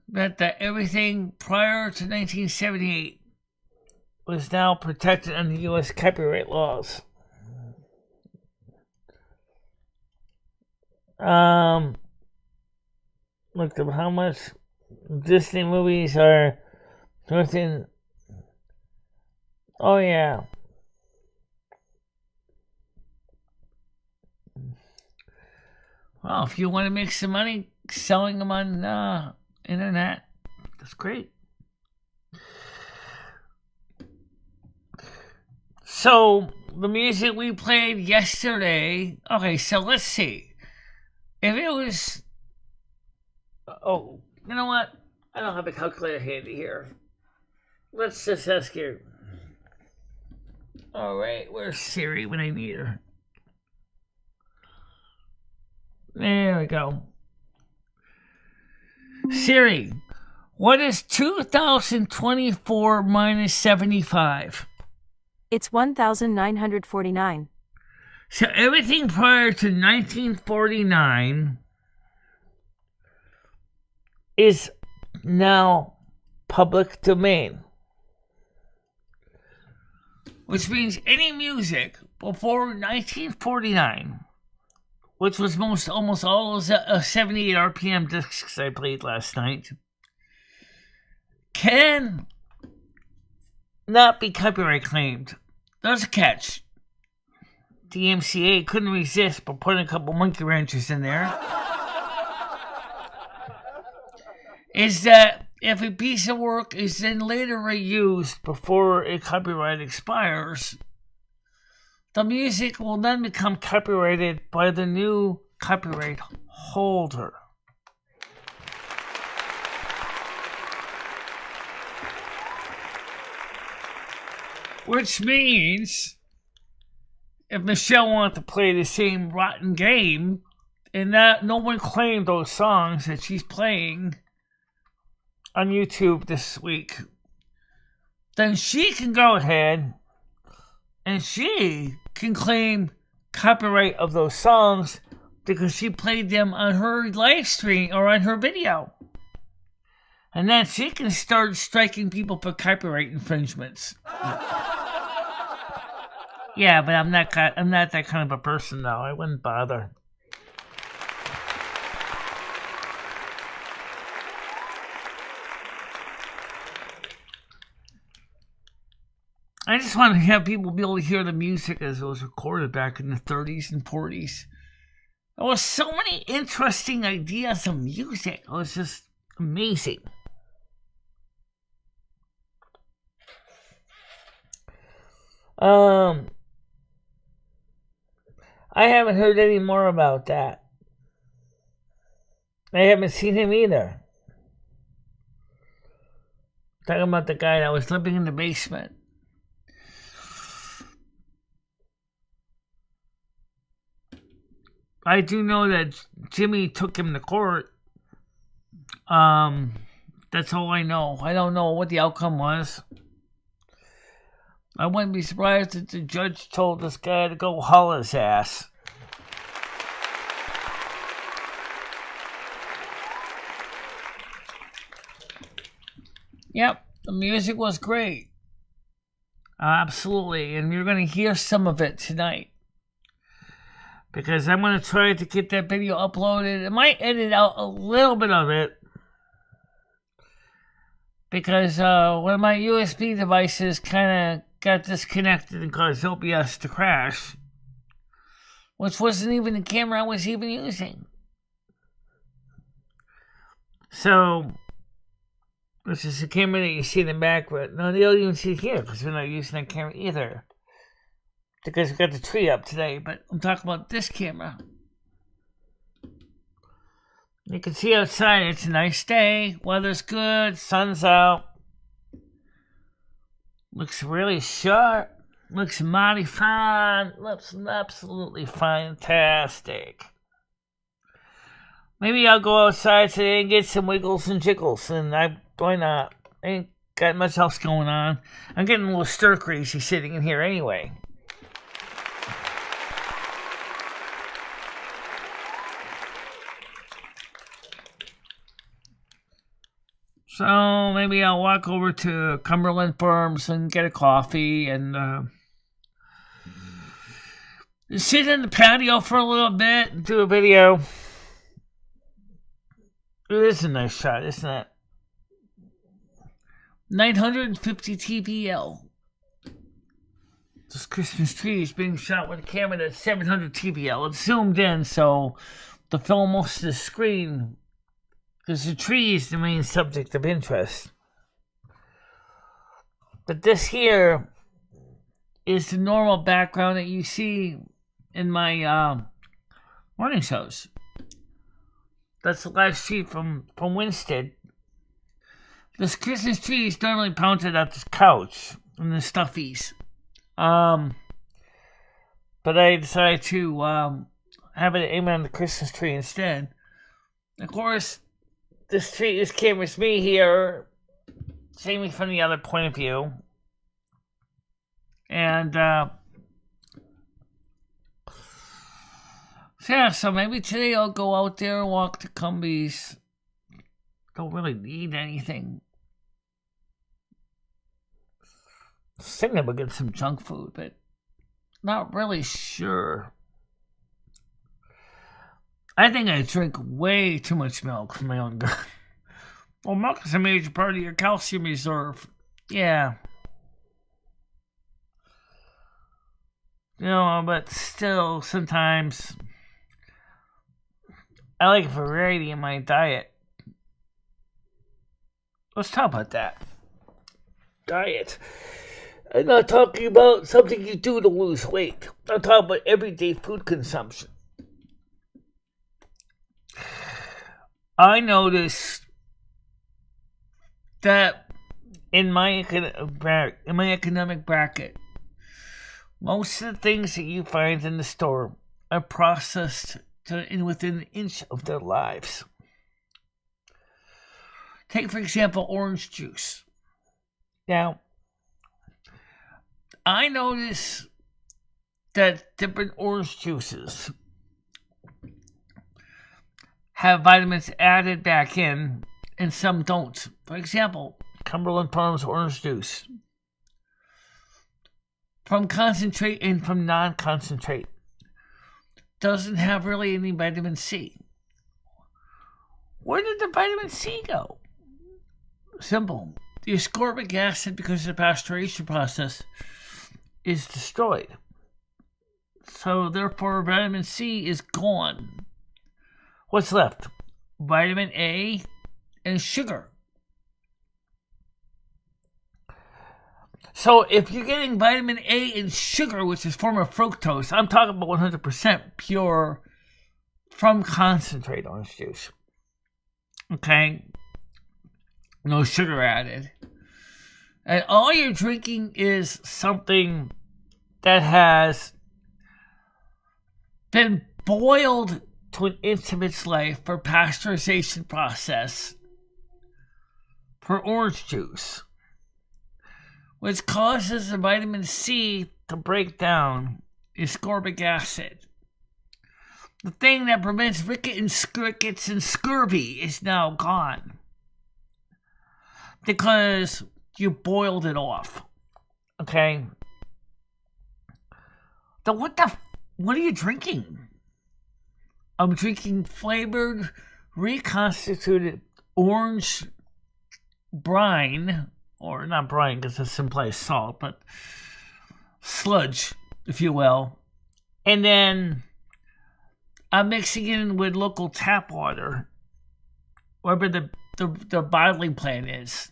that everything prior to 1978 was now protected under U.S. copyright laws. Look at how much Disney movies are within. Oh yeah. Well, if you want to make some money selling them on internet, that's great. So, the music we played yesterday, okay, so let's see. If it was, oh, you know what? I don't have a calculator handy here. Let's just ask you. Alright, where's Siri when I need her? There we go. Siri, what is 2024 minus 75? It's 1,949. So everything prior to 1949 is now public domain. Which means any music before 1949, which was almost all those 78 RPM discs I played last night, can not be copyright claimed. There's a catch. DMCA couldn't resist but putting a couple monkey wrenches in there. Is that if a piece of work is then later reused before a copyright expires, the music will then become copyrighted by the new copyright holder. Which means, if Michelle wanted to play the same rotten game, and that no one claimed those songs that she's playing on YouTube this week, then she can go ahead and she can claim copyright of those songs because she played them on her live stream or on her video. And then she can start striking people for copyright infringements. Yeah, but I'm not that kind of a person, though. I wouldn't bother. I just want to have people be able to hear the music as it was recorded back in the 30s and 40s. There was so many interesting ideas of music. It was just amazing. I haven't heard any more about that. I haven't seen him either. Talking about the guy that was living in the basement. I do know that Jimmy took him to court. That's all I know. I don't know what the outcome was. I wouldn't be surprised if the judge told this guy to go haul his ass. Yep, the music was great. Absolutely, and you're going to hear some of it tonight. Because I'm going to try to get that video uploaded. I might edit out a little bit of it. Because one of my USB devices kind of got disconnected and caused OBS to crash. Which wasn't even the camera I was even using. So, this is the camera that you see in the back. But no, you don't even see it here because we're not using that camera either. Because we got the tree up today, but I'm talking about this camera. You can see outside, it's a nice day. Weather's good, sun's out. Looks really sharp. Looks mighty fine. Looks absolutely fantastic. Maybe I'll go outside today and get some wiggles and jiggles. And why not? I ain't got much else going on. I'm getting a little stir crazy sitting in here anyway. So maybe I'll walk over to Cumberland Farms and get a coffee and sit in the patio for a little bit and do a video. It is a nice shot, isn't it? 950 TBL. This Christmas tree is being shot with a camera that's 700 TBL. It's zoomed in, so the film most of the screen. Because the tree is the main subject of interest. But this here is the normal background that you see in my morning shows. That's the live stream from Winston. This Christmas tree is normally mounted at this couch in the stuffies. But I decided to have it aim on the Christmas tree instead. Of course, this camera's me here, seeing me from the other point of view. And, so maybe today I'll go out there and walk to Cumbies. Don't really need anything. I was thinking about getting some junk food, but not really sure. I think I drink way too much milk from my own gut. Well, milk is a major part of your calcium reserve. Yeah. You know, but still, sometimes I like variety in my diet. Let's talk about that. Diet. I'm not talking about something you do to lose weight. I'm talking about everyday food consumption. I noticed that in my economic bracket, most of the things that you find in the store are processed within an inch of their lives. Take, for example, orange juice. Now, I notice that different orange juices have vitamins added back in, and some don't. For example, Cumberland Farms orange juice. From concentrate and from non-concentrate. Doesn't have really any vitamin C. Where did the vitamin C go? Simple. The ascorbic acid, because of the pasteurization process, is destroyed. So therefore, vitamin C is gone. What's left? Vitamin A and sugar. So if you're getting vitamin A and sugar, which is a form of fructose, I'm talking about 100% pure from concentrate orange juice. Okay? No sugar added. And all you're drinking is something that has been boiled to an inch of its life for pasteurization process for orange juice, which causes the vitamin C to break down ascorbic acid. The thing that prevents rickets and scurvy is now gone because you boiled it off. Okay? Then what are you drinking? I'm drinking flavored, reconstituted orange brine, or not brine because it implies salt, but sludge, if you will. And then I'm mixing it in with local tap water, wherever the bottling plant is.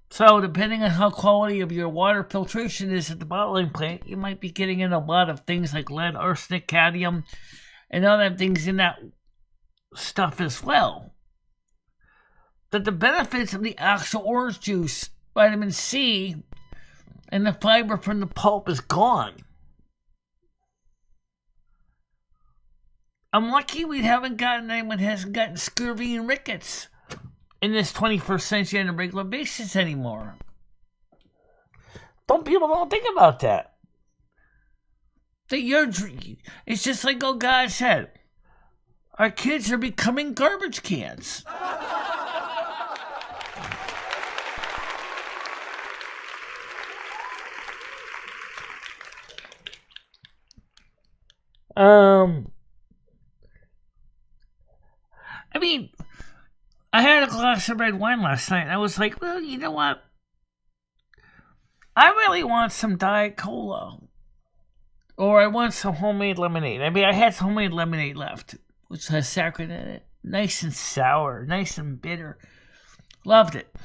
So depending on how quality of your water filtration is at the bottling plant, you might be getting in a lot of things like lead, arsenic, cadmium, and other things in that stuff as well. But the benefits of the actual orange juice, vitamin C, and the fiber from the pulp is gone. I'm lucky anyone hasn't gotten scurvy and rickets in this 21st century on a regular basis anymore. People don't think about that. That you're drinking. It's just like old God said. Our kids are becoming garbage cans. I mean, I had a glass of red wine last night. And I was like, well, you know what? I really want some Diet Cola. Or I want some homemade lemonade. I mean, I had some homemade lemonade left, which has saccharin in it. Nice and sour, nice and bitter. Loved it.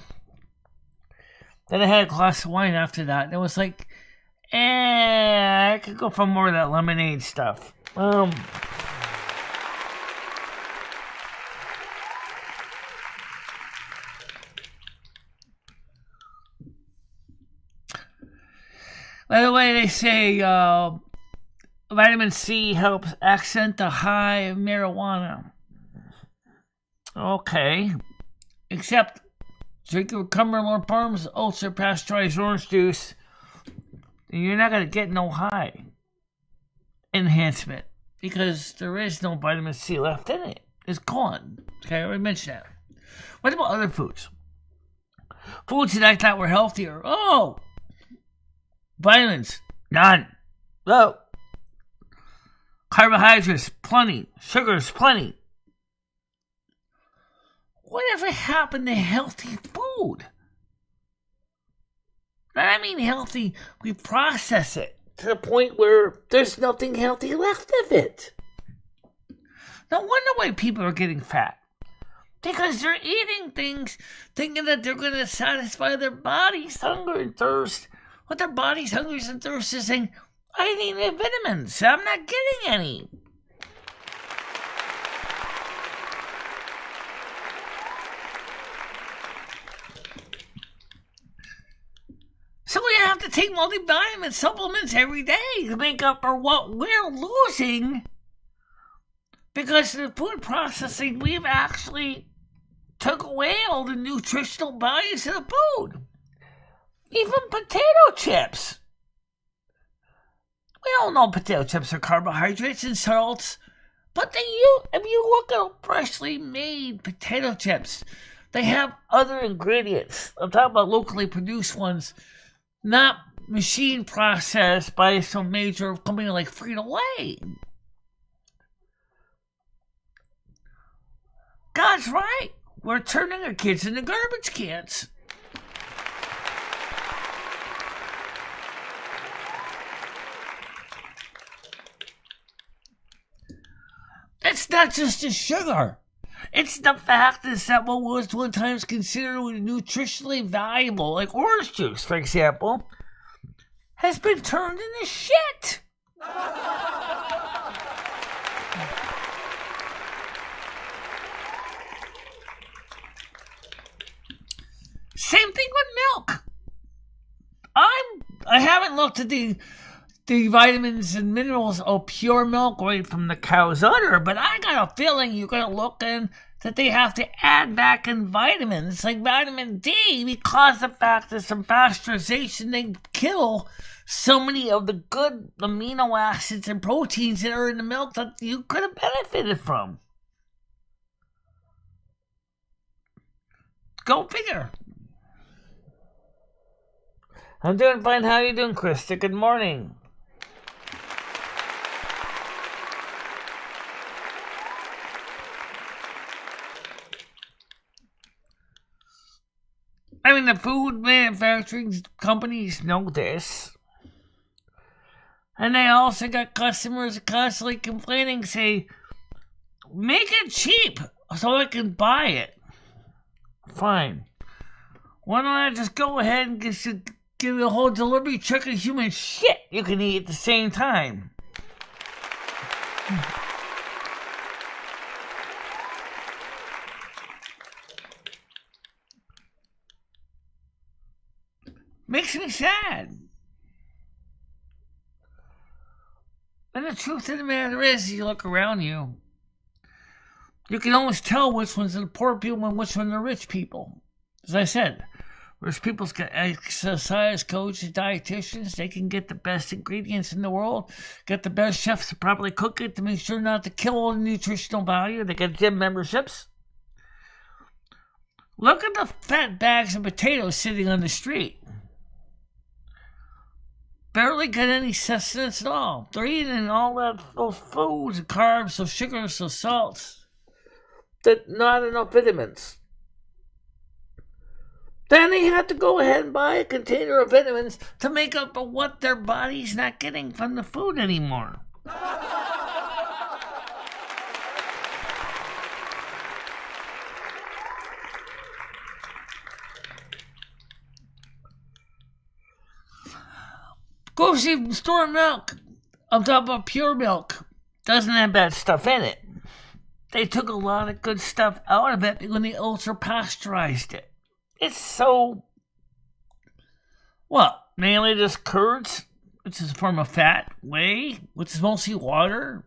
Then I had a glass of wine after that. And I was like, I could go for more of that lemonade stuff. By the way, they say vitamin C helps accent the high of marijuana. Okay. Except drinking Cumberland Farms ultra pasteurized orange juice, you're not going to get no high enhancement because there is no vitamin C left in it. It's gone. Okay, I already mentioned that. What about other foods? Foods that I thought were healthier. Oh! Vitamins, none. Low. Carbohydrates, plenty. Sugars, plenty. Whatever happened to healthy food? I mean healthy, we process it to the point where there's nothing healthy left of it. No wonder why people are getting fat. Because they're eating things thinking that they're going to satisfy their body's hunger and thirst. What their body's hunger and thirst is saying, I need vitamins. I'm not getting any. So we have to take multivitamin supplements every day to make up for what we're losing. Because the food processing, we've actually took away all the nutritional values of the food. Even potato chips. We all know potato chips are carbohydrates and salts But if you look at freshly made potato chips, they have other ingredients. I'm talking about locally produced ones, not machine processed by some major company like Frito-Lay. God's right. We're turning our kids into garbage cans. It's not just the sugar. It's the fact that what was one time considered nutritionally valuable, like orange juice, for example, has been turned into shit. Same thing with milk. I haven't looked at the vitamins and minerals of pure milk right from the cow's udder, but I got a feeling you're going to look in that they have to add back in vitamins like vitamin D because of the fact that some pasteurization, they kill so many of the good amino acids and proteins that are in the milk that you could have benefited from. Go figure. I'm doing fine. How are you doing, Krista? Good morning. I mean, the food manufacturing companies know this. And they also got customers constantly complaining, say, make it cheap so I can buy it. Fine. Why don't I just go ahead and give you a whole delivery truck of human shit you can eat at the same time? Makes me sad. And the truth of the matter is, you look around you, you can always tell which ones are the poor people and which ones are the rich people. As I said, rich people's got exercise coaches, dietitians. They can get the best ingredients in the world, get the best chefs to properly cook it to make sure not to kill all the nutritional value. They get gym memberships. Look at the fat bags of potatoes sitting on the street. Barely get any sustenance at all. They're eating all those foods, and carbs, those sugars, those salts. Not enough vitamins. Then they have to go ahead and buy a container of vitamins to make up for what their body's not getting from the food anymore. Grocery store milk. I'm talking about pure milk. Doesn't have bad stuff in it. They took a lot of good stuff out of it when they ultra pasteurized it. It's so, well, mainly just curds, which is a form of fat, whey, which is mostly water,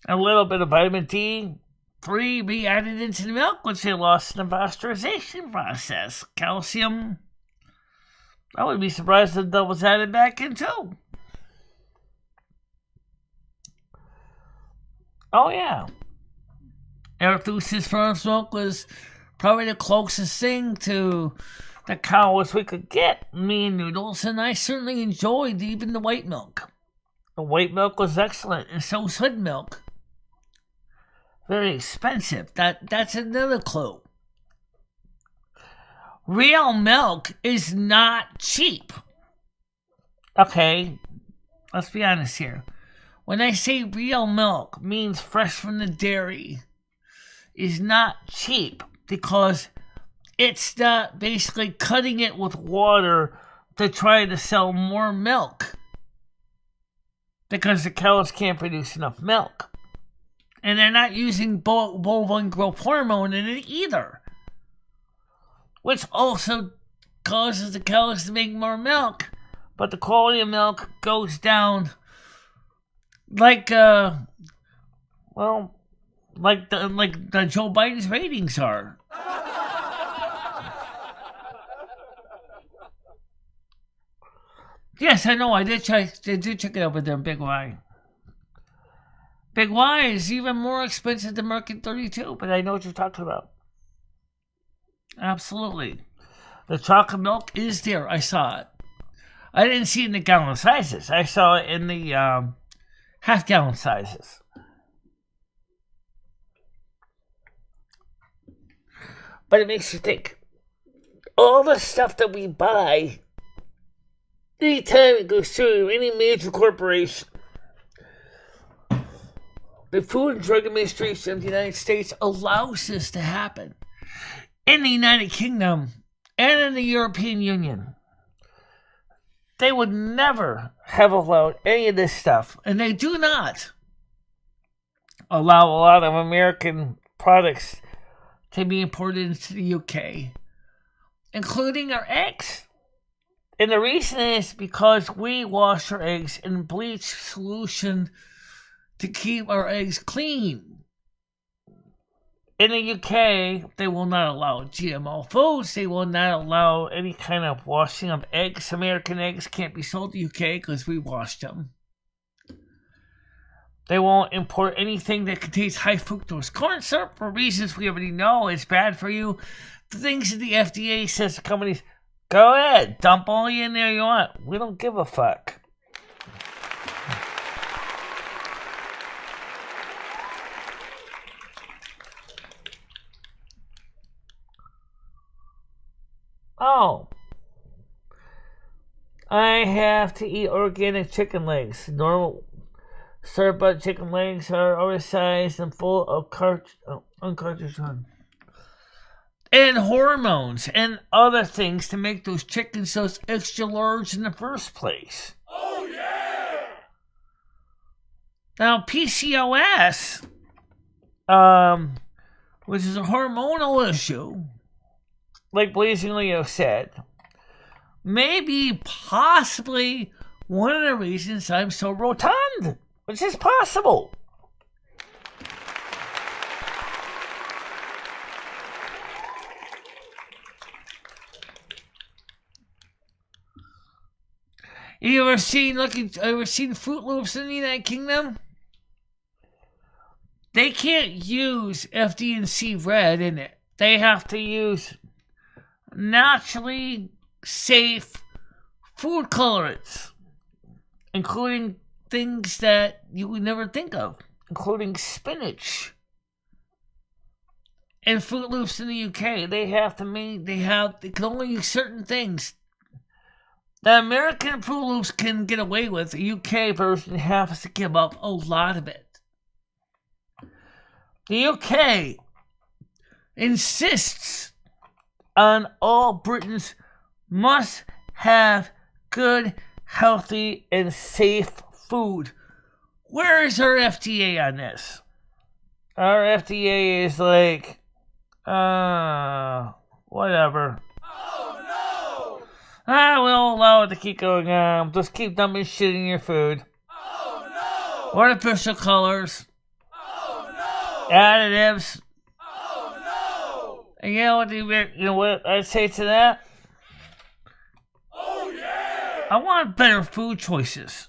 a little bit of vitamin D3 be added into the milk, which they lost in the pasteurization process. Calcium, I would be surprised if that was added back in too. Oh yeah. Arethusa's farm's milk was probably the closest thing to the cows we could get. Me and Noodles, and I certainly enjoyed even the white milk. The white milk was excellent, and so was hood milk. Very expensive. That's another clue. Real milk is not cheap. Okay, let's be honest here. When I say real milk, means fresh from the dairy, is not cheap because it's not basically cutting it with water to try to sell more milk because the cows can't produce enough milk. And they're not using bovine growth hormone in it either, which also causes the cows to make more milk, but the quality of milk goes down like the Joe Biden's ratings are. Yes, I know. I did check it out with their Big Y. Big Y is even more expensive than Merkin 32, but I know what you're talking about. Absolutely. The chocolate milk is there. I saw it. I didn't see it in the gallon sizes. I saw it in the half-gallon sizes. But it makes you think. All the stuff that we buy, anytime it goes through any major corporation, the Food and Drug Administration of the United States allows this to happen. In the United Kingdom and in the European Union, they would never have allowed any of this stuff, and they do not allow a lot of American products to be imported into the UK, including our eggs. And the reason is because we wash our eggs in bleach solution to keep our eggs clean. In the UK, they will not allow GMO foods. They will not allow any kind of washing of eggs. American eggs can't be sold to the UK because we washed them. They won't import anything that contains high fructose corn syrup for reasons we already know is bad for you. The things that the FDA says to companies, go ahead, dump all in there you want. We don't give a fuck. Oh, I have to eat organic chicken legs. Normal store-bought chicken legs are oversized and full of uncartridged and hormones and other things to make those chickens so extra large in the first place. Oh, yeah! Now, PCOS, which is a hormonal issue, like Blazing Leo said, maybe possibly one of the reasons I'm so rotund, which is possible. You ever seen Fruit Loops in the United Kingdom? They can't use FD&C red in it. They have to use naturally safe food colorants, including things that you would never think of, including spinach. And Fruit Loops in the UK, they can only use certain things. The American Fruit Loops can get away with. The UK version has to give up a lot of it. The UK insists on all Britons must have good, healthy, and safe food. Where is our FDA on this? Our FDA is like, whatever. Oh, no! We'll allow it to keep going on. Just keep dumping shit in your food. Oh, no! Artificial colors. Oh, no! Additives. Oh, no! And you know what I'd say to that? Oh, yeah! I want better food choices.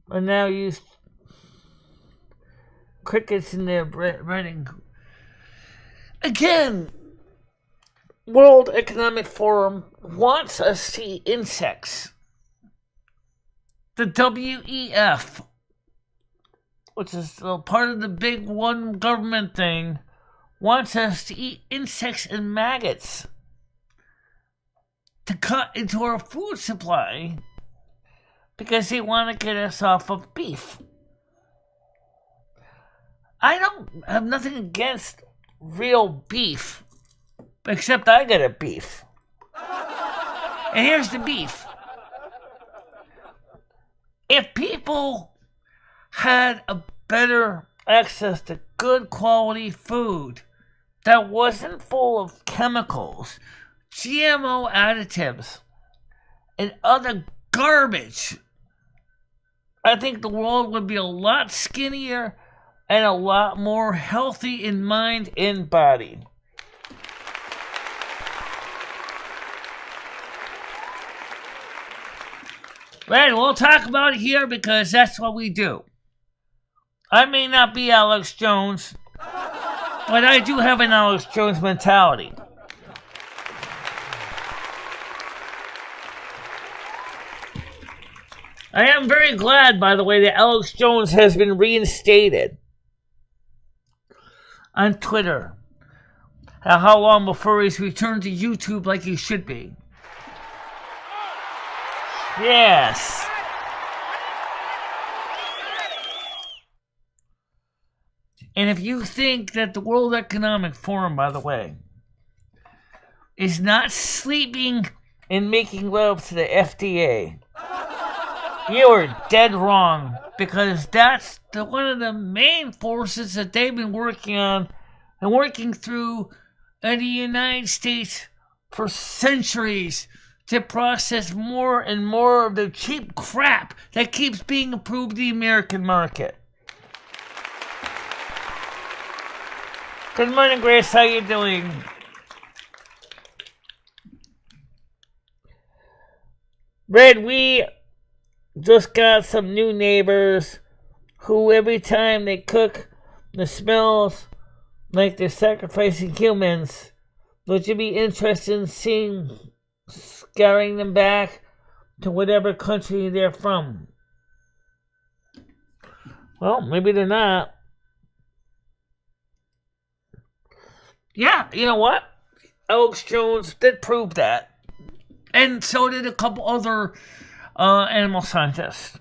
And now use crickets in their breading. Again, World Economic Forum wants us to eat insects. The WEF, which is part of the big one government thing, wants us to eat insects and maggots to cut into our food supply because they want to get us off of beef. I don't have nothing against real beef, except I get a beef. And here's the beef. If people had a better access to good quality food that wasn't full of chemicals, GMO additives, and other garbage, I think the world would be a lot skinnier and a lot more healthy in mind and body. Right, we'll talk about it here because that's what we do. I may not be Alex Jones, but I do have an Alex Jones mentality. I am very glad, by the way, that Alex Jones has been reinstated on Twitter. How long before he's returned to YouTube like he should be? Yes. And if you think that the World Economic Forum, by the way, is not sleeping and making love to the FDA, you are dead wrong, because that's one of the main forces that they've been working on and working through in the United States for centuries to process more and more of the cheap crap that keeps being approved in the American market. Good morning, Grace. How you doing? Red, we just got some new neighbors who every time they cook, the smells like they're sacrificing humans. Would you be interested in seeing scaring them back to whatever country they're from? Well, maybe they're not. Yeah, you know what? Alex Jones did prove that. And so did a couple other animal scientists.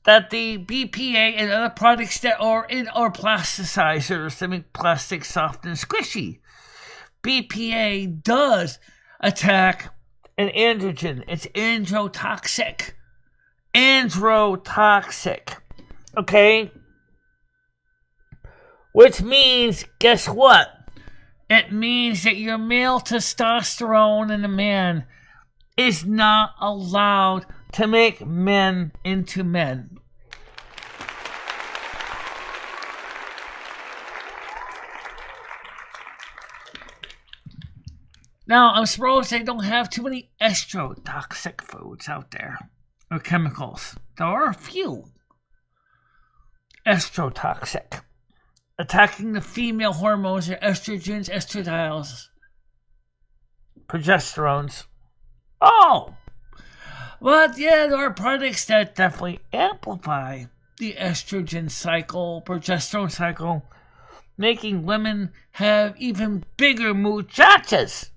That the BPA and other products that are in our plasticizers that make plastic soft and squishy. BPA does attack an androgen. It's androtoxic. Androtoxic. Okay? Which means, guess what? It means that your male testosterone in a man is not allowed to make men into men. Now, I'm surprised they don't have too many estrotoxic foods out there, or chemicals. There are a few estrotoxic, attacking the female hormones, or estrogens, estradiol, progesterones. Oh! But yeah, there are products that definitely amplify the estrogen cycle, progesterone cycle, making women have even bigger muchachas.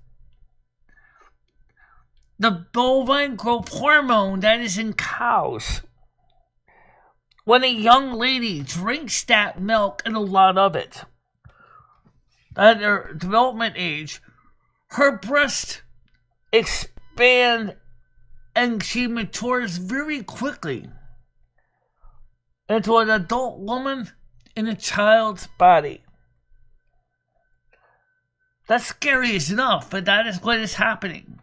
The bovine growth hormone that is in cows. When a young lady drinks that milk, and a lot of it, at her development age, her breasts expand and she matures very quickly into an adult woman in a child's body. That's scary as enough, but that is what is happening.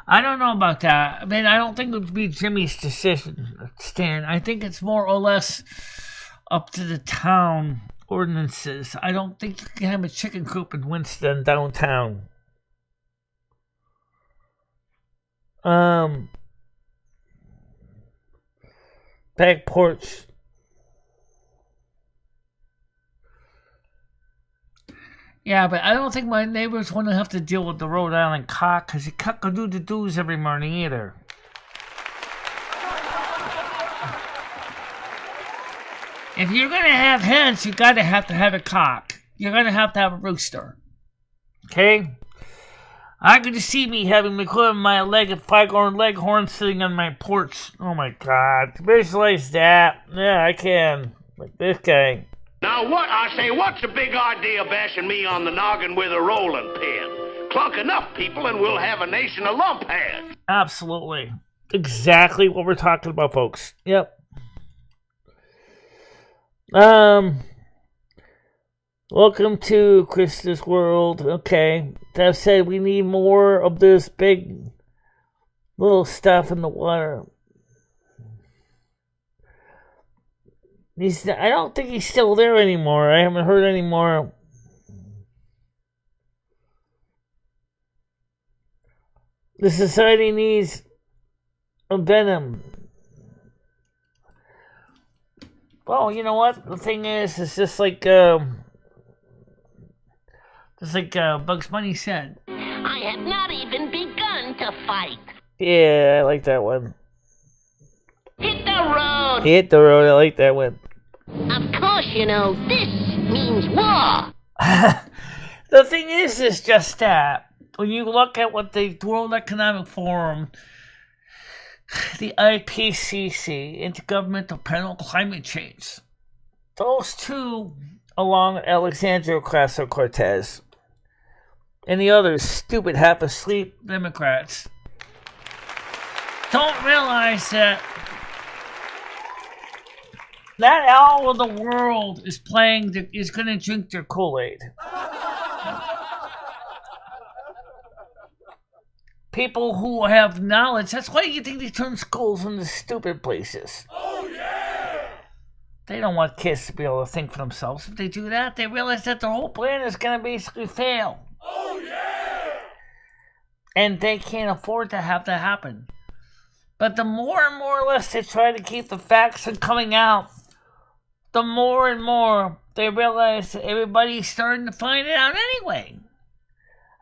I don't know about that. I mean, I don't think it would be Jimmy's decision, Stan. I think it's more or less up to the town ordinances. I don't think you can have a chicken coop in Winston downtown. Back porch. Yeah, but I don't think my neighbors want to have to deal with the Rhode Island cock, because he cock-a-doo-doo-doos every morning either. If you're going to have hens, you got to have a cock. You're going to have a rooster. Okay? I could just see me having my leg, Foghorn Leghorn sitting on my porch. Oh my God. Visualize that. Yeah, I can. Like this guy. Now what's the big idea bashing me on the noggin with a rolling pin? Clunk enough people and we'll have a nation of lumpheads. Absolutely. Exactly what we're talking about, folks. Yep. Welcome to Krista's world. Okay. That said, we need more of this big little stuff in the water. I don't think he's still there anymore. I haven't heard any more. The society needs a venom. Well, you know what? The thing is, it's just like Bugs Bunny said. I have not even begun to fight. Yeah, I like that one. Hit the road. Hit the road. I like that one. Of course, you know, this means war. The thing is just that when you look at what the World Economic Forum, the IPCC, Intergovernmental Panel on Climate Change, those two, along with Alexandria Ocasio-Cortez, and the other stupid half-asleep Democrats, don't realize that not all of the world is going to drink their Kool-Aid. People who have knowledge, that's why you think they turn schools into stupid places. Oh, yeah! They don't want kids to be able to think for themselves. If they do that, they realize that the whole plan is going to basically fail. Oh, yeah! And they can't afford to have that happen. But the more and more or less they try to keep the facts from coming out, the more and more they realize that everybody's starting to find it out anyway.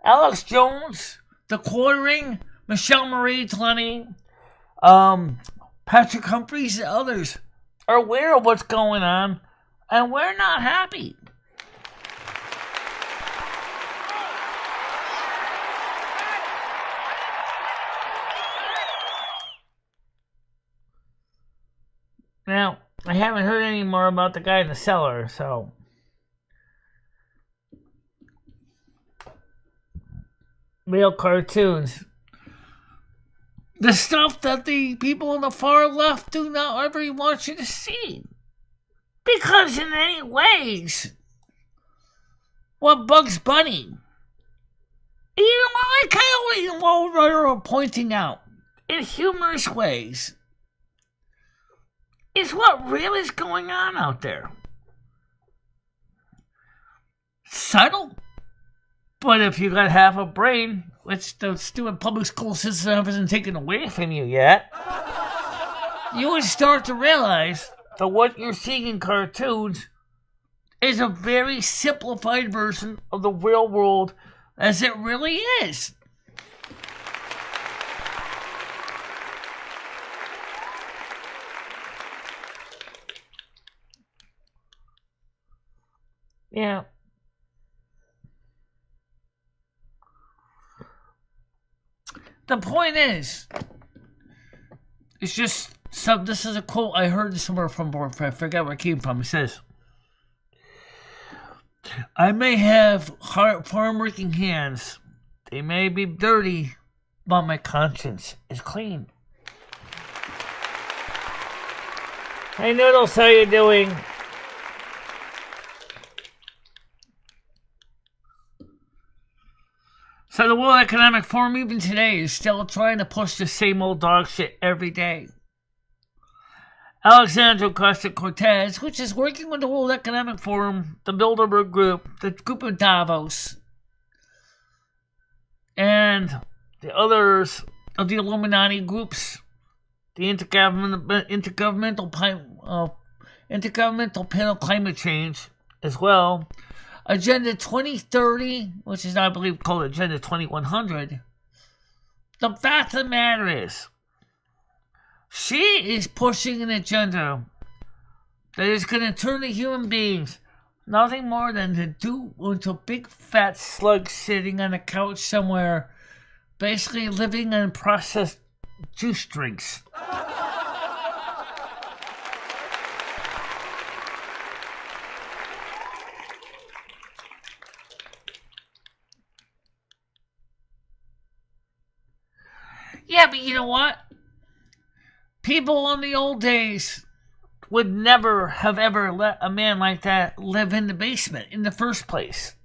Alex Jones, the Quartering, MicheleMarieDalene, Patrick Humphreys, and others are aware of what's going on, and we're not happy. Now, I haven't heard any more about the guy in the cellar, so real cartoons. The stuff that the people on the far left do not ever want you to see. Because in many ways, what Bugs Bunny, you know, I kind of what pointing out, in humorous ways, is what really is going on out there. Subtle. But if you got half a brain, which the stupid public school system hasn't taken away from you yet, you would start to realize that what you're seeing in cartoons is a very simplified version of the real world as it really is. Yeah. The point is, it's just some. This is a quote I heard somewhere from. I forget where it came from. It says, "I may have farm-working hands. They may be dirty, but my conscience is clean." Hey Noodles, how you doing? So the World Economic Forum, even today, is still trying to push the same old dog shit every day. Alexandria Ocasio-Cortez, which is working with the World Economic Forum, the Bilderberg Group, the Group of Davos, and the others of the Illuminati groups, the Intergovernmental Panel on Climate Change as well, Agenda 2030, which is, I believe, called Agenda 2100. The fact of the matter is, she is pushing an agenda that is going to turn the human beings nothing more than to do into big fat slugs sitting on a couch somewhere, basically living on processed juice drinks. Yeah, but you know what? People in the old days would never have ever let a man like that live in the basement in the first place.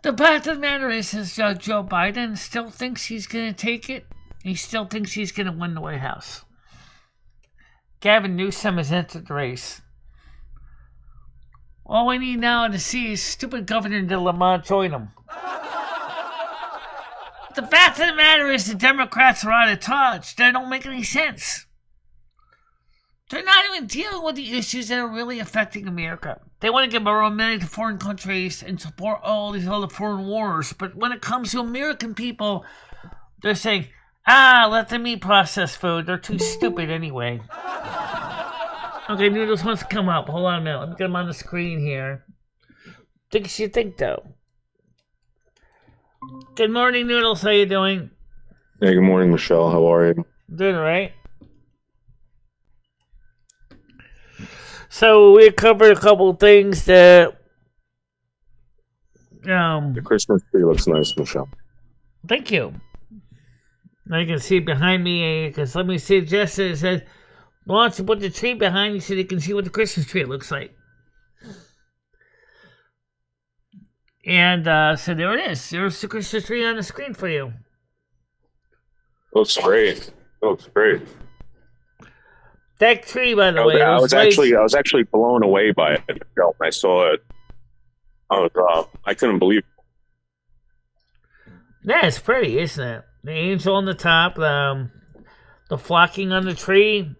The fact of the matter is Joe Biden still thinks he's going to take it. He still thinks he's going to win the White House. Gavin Newsom has entered the race. All we need now to see is stupid Governor de Lamont join him. The fact of the matter is the Democrats are out of touch. They don't make any sense. They're not even dealing with the issues that are really affecting America. They want to give more money to foreign countries and support all these other foreign wars. But when it comes to American people, they're saying, let them eat processed food. They're too stupid anyway. Okay, Noodles wants to come up. Hold on a minute. Let me get him on the screen here. What does she think, though? Good morning, Noodles. How you doing? Hey, good morning, Michelle. How are you? Doing all right. So we covered a couple things that The Christmas tree looks nice, Michelle. Thank you. I can see behind me because let me see. Jessica says, "Why don't you put the tree behind you so you can see what the Christmas tree looks like?" And so there it is. There's the Christmas tree on the screen for you. Looks great. Looks great. That tree, by the way, I was actually blown away by it, Michelle. When I saw it. I couldn't believe it. Yeah, it's pretty, isn't it? The angel on the top, the flocking on the tree,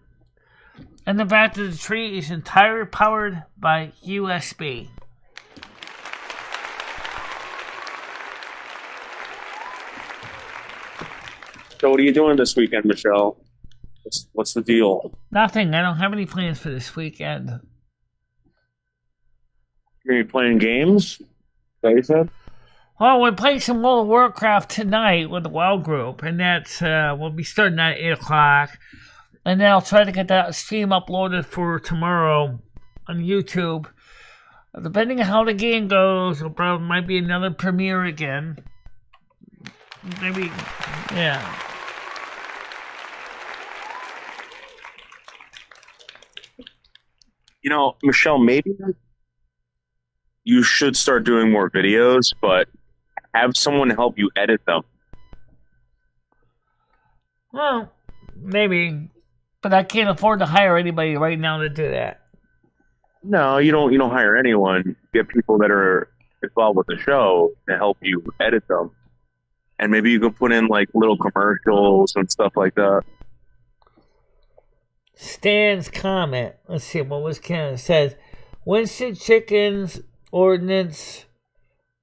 and the back of the tree is entirely powered by USB. So what are you doing this weekend, Michelle? What's the deal? Nothing. I don't have any plans for this weekend. Are you playing games? Is that what you said? Well, we're playing some World of Warcraft tonight with the WoW group, and that's we'll be starting at 8 o'clock. And then I'll try to get that stream uploaded for tomorrow on YouTube. Depending on how the game goes, it probably might be another premiere again. Maybe, yeah. You know, Michelle, maybe you should start doing more videos, but have someone help you edit them. Well, maybe, but I can't afford to hire anybody right now to do that. No, you don't hire anyone. Get people that are involved with the show to help you edit them. And maybe you can put in like little commercials and stuff like that. Stan's comment. Let's see what was Ken. It says, Winston Chickens ordinance.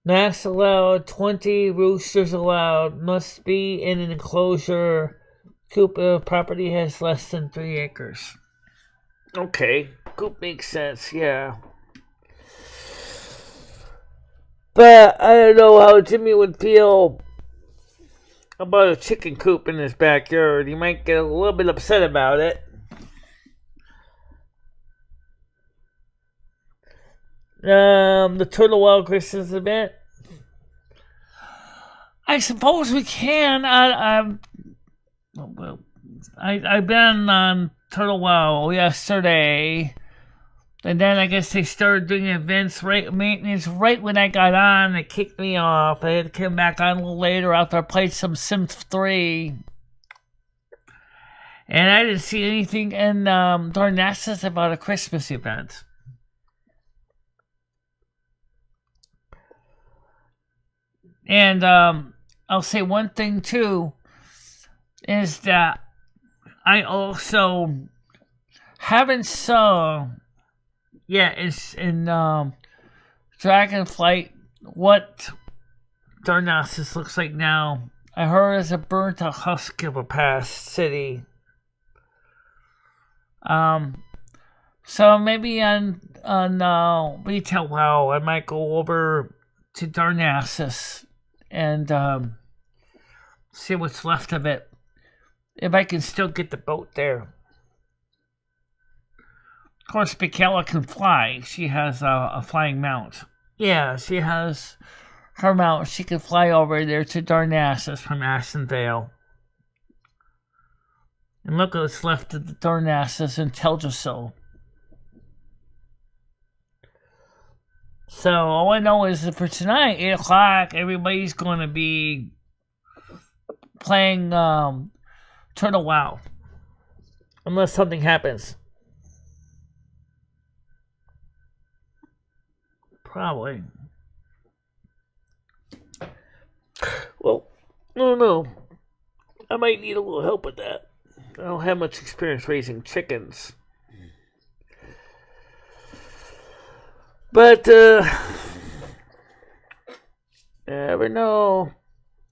NASQ allowed. 20 roosters allowed. Must be in an enclosure. Coop property has less than 3 acres. Okay. Coop makes sense. Yeah. But I don't know how Jimmy would feel about a chicken coop in his backyard. He might get a little bit upset about it. The Turtle Wild Christmas event. I suppose we can. I've been on Turtle Wild yesterday, and then I guess they started doing events maintenance right when I got on. They kicked me off. I had to come back on a little later after I played some Sims 3. And I didn't see anything in Darnassus about a Christmas event. And I'll say one thing too, is that I also haven't saw yet is in Dragonflight what Darnassus looks like now. I heard it's a burnt out husk of a past city. So maybe on Retail WoW I might go over to Darnassus and see what's left of it. If I can still get the boat there. Of course, Michele can fly. She has a flying mount. Yeah, she has her mount. She can fly over there to Darnassus from Aston Vale. And look what's left of the Darnassus and Teldrassil. So all I know is that for tonight, 8 o'clock, everybody's going to be playing Turtle WoW. Unless something happens. Probably. Well, I don't know. I might need a little help with that. I don't have much experience raising chickens. But, never know.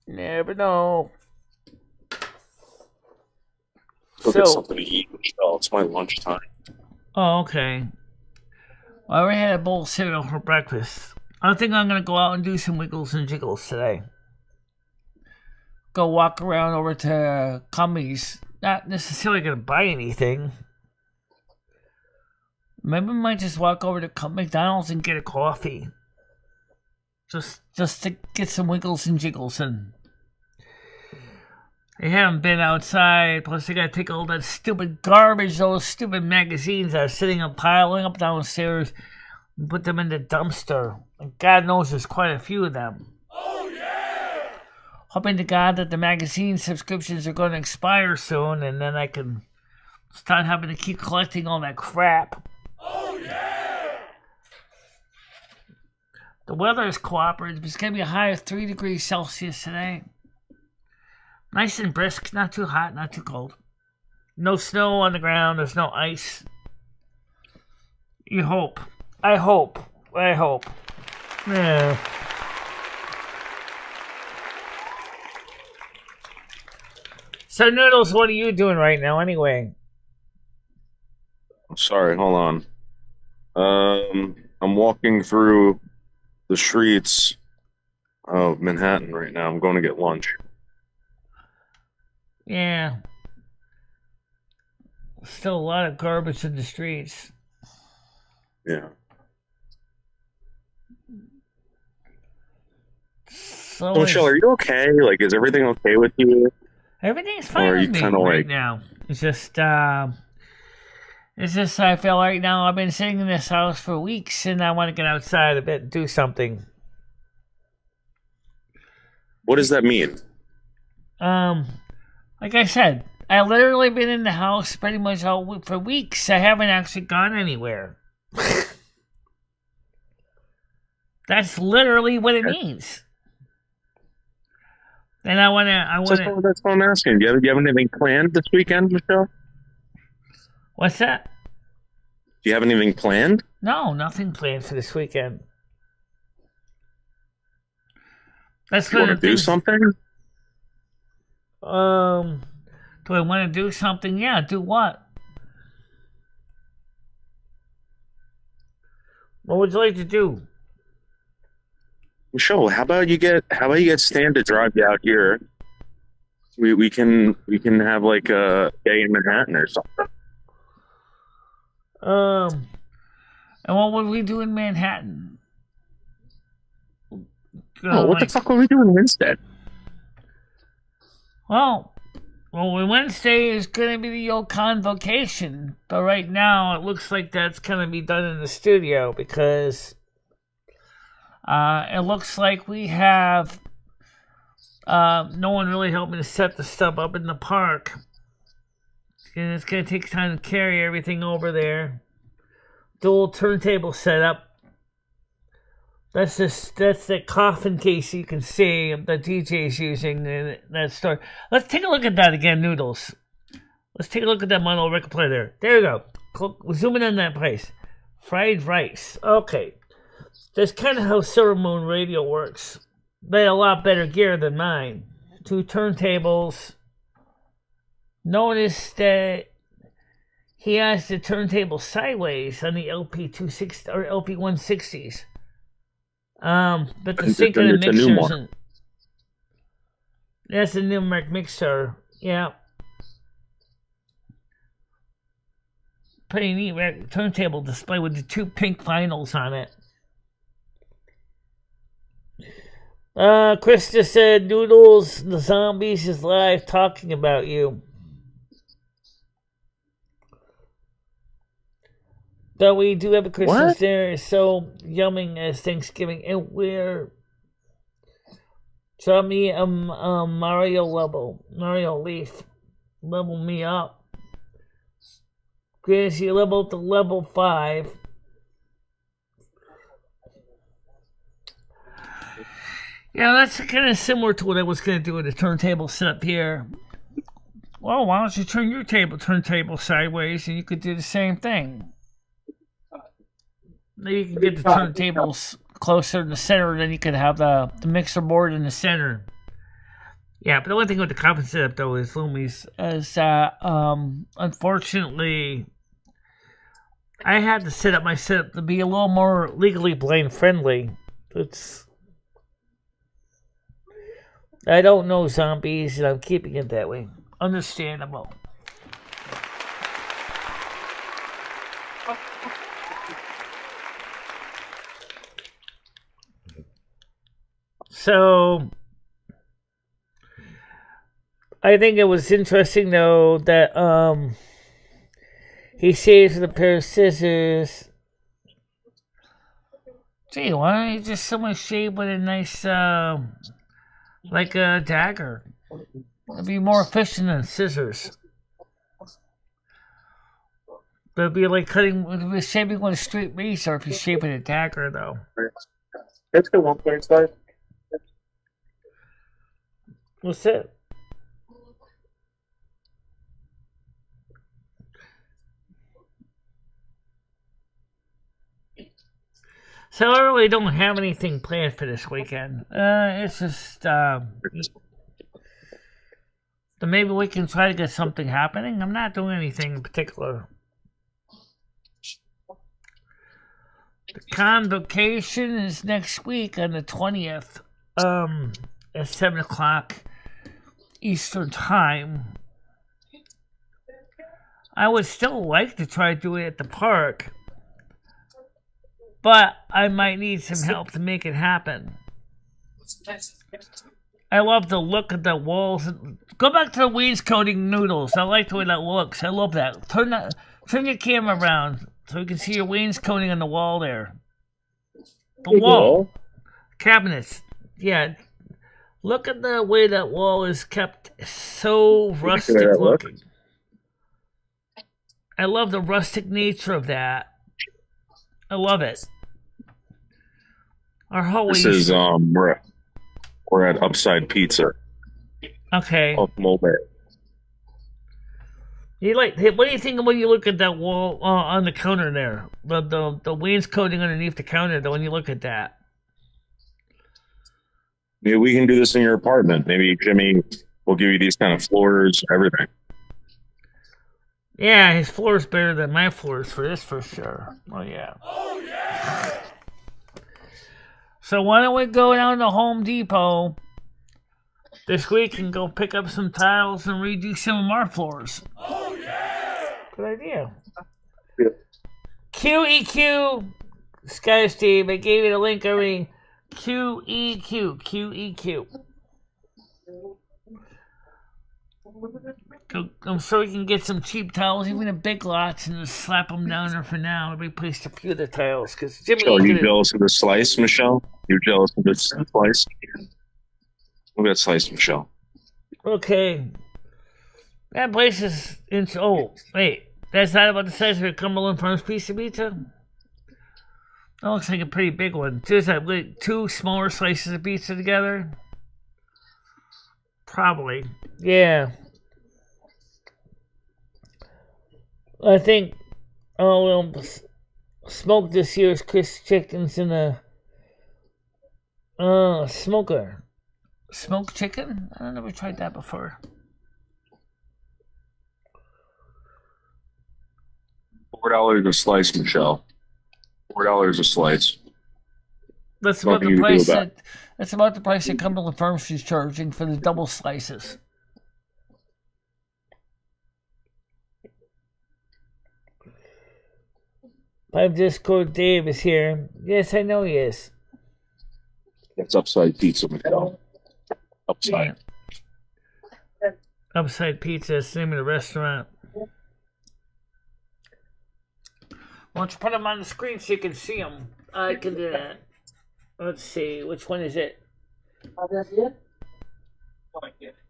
Never know. Go get something to eat, Michele. It's my lunchtime. Oh, okay. I already had a bowl of cereal for breakfast. I think I'm going to go out and do some wiggles and jiggles today. Go walk around over to Cummy's. Not necessarily going to buy anything. Maybe I might just walk over to McDonald's and get a coffee. Just to get some wiggles and jiggles in. I haven't been outside, plus I gotta take all that stupid garbage, those stupid magazines that are sitting and piling up downstairs, and put them in the dumpster. And God knows there's quite a few of them. Oh, yeah! Hoping to God that the magazine subscriptions are going to expire soon, and then I can start having to keep collecting all that crap. Oh, yeah! The weather is cooperative. It's going to be a high of 3 degrees Celsius today. Nice and brisk, not too hot, not too cold. No snow on the ground, there's no ice. You hope. I hope. Yeah. So, Noodles, what are you doing right now anyway? Sorry, hold on. I'm walking through the streets of Manhattan right now. I'm going to get lunch. Yeah. Still a lot of garbage in the streets. Yeah. So Michele, are you okay? Like, is everything okay with you? Everything's fine Or are with you me kinda right like- now. It's just I feel right now I've been sitting in this house for weeks and I want to get outside a bit and do something. What does that mean? Like I said, I literally been in the house pretty much all week for weeks. I haven't actually gone anywhere. That's literally what it means. And I want to. That's what I'm asking. Do you have anything planned this weekend, Michele? What's that? Do you have anything planned? No, nothing planned for this weekend. That's You want to do something? Do I want to do something? Yeah, do what? What would you like to do? Michele, how about you get Stan to drive you out here? We can have like a day in Manhattan or something. And what would we do in Manhattan? What the fuck are we doing instead? Well, Wednesday is going to be the Yule Convocation, but right now it looks like that's going to be done in the studio because it looks like we have no one really helping to set the stuff up in the park. And it's going to take time to carry everything over there. Dual turntable setup. That's the coffin case you can see the DJ's using in that store. Let's take a look at that again, Noodles. Let's take a look at that model record player there. There you go. Zoom in on that place. Fried rice. Okay. That's kind of how Silvermoon radio works. They had a lot better gear than mine. 2 turntables. Notice that he has the turntable sideways on the LP260 or LP160s. But the sync and the mixer isn't. That's a numeric mixer. Yeah. pretty neat turntable display with the 2 pink vinyls on it. Chris just said, Noodles, the Zombies is live talking about you. But we do have a Christmas dinner. It's so yummy as Thanksgiving. And we're... Drop me a Mario Leaf. Level me up. Gracie, level to level 5. Yeah, that's kind of similar to what I was going to do with the turntable setup here. Well, why don't you turn your turntable sideways and you could do the same thing. Maybe you can get the turntables closer to the center, then you could have the mixer board in the center. Yeah, but the one thing with the conference setup, though, is Loomies, is that, unfortunately, I had to set up my setup to be a little more legally blind friendly. I don't know zombies, and I'm keeping it that way. Understandable. So, I think it was interesting, though, that he shaves with a pair of scissors. Gee, why don't you just someone shave with a nice, like a dagger? It'd be more efficient than scissors. But it'd be like shaving with a straight razor if you shave with a dagger, though. Let's go 1.5. What's that? So I really don't have anything planned for this weekend. It's just maybe we can try to get something happening. I'm not doing anything in particular. The convocation is next week on the 20th, at 7 o'clock Eastern Time. I would still like to try to do it at the park, but I might need some help to make it happen. I love the look of the walls. Go back to the wainscoting, Noodles. I like the way that looks. I love that. Turn your camera around so you can see your wainscoting on the wall there. The wall. Cabinets. Yeah. Look at the way that wall is kept so rustic looking. I love the rustic nature of that. I love it. Our whole This is we're at Upside Pizza. Okay. Of Mulberry. What do you think when you look at that wall on the counter there? The wainscoting underneath the counter, though, when you look at that. Maybe we can do this in your apartment. Maybe Jimmy will give you these kind of floors, everything. Yeah, his floor is better than my floors for this, for sure. Oh, yeah. Oh, yeah! So why don't we go down to Home Depot this week and go pick up some tiles and redo some of our floors? Oh, yeah! Good idea. Yeah. QEQ, Sky Steve, I gave you the link already. QEQ. I'm sure we can get some cheap tiles, even at Big Lots, and just slap them down there for now and replace a few of the tiles. Because Jimmy, Michelle, are you jealous of the slice, Michelle? You're jealous of this slice? Look at that slice, Michelle. Okay. That place is oh, wait. That's not about the size of a Cumberland Farms piece of pizza? That looks like a pretty big one. Just like 2 smaller slices of pizza together? Probably. Yeah. I think smoked this year's crisp chickens in a smoker. Smoked chicken? I've never tried that before. $4 a slice, Michelle. $4 a slice. That's about the price that's about the price that Cumberland Farms is charging for the double slices. Live Discord Dave is here. Yes, I know he is. That's Upside Pizza, Michelle. Upside. Yeah. Upside Pizza is the name of the restaurant. Why don't you put them on the screen so you can see them? I can do that. Let's see, which one is it? You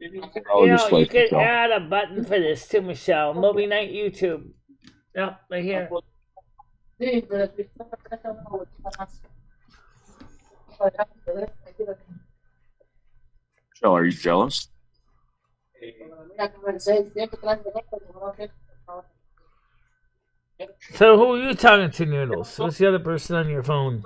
know, you can add a button for this too, Michelle. Movie Night YouTube. Yep, right here. Michelle, are you jealous? So who are you talking to, Noodles? Who's the other person on your phone?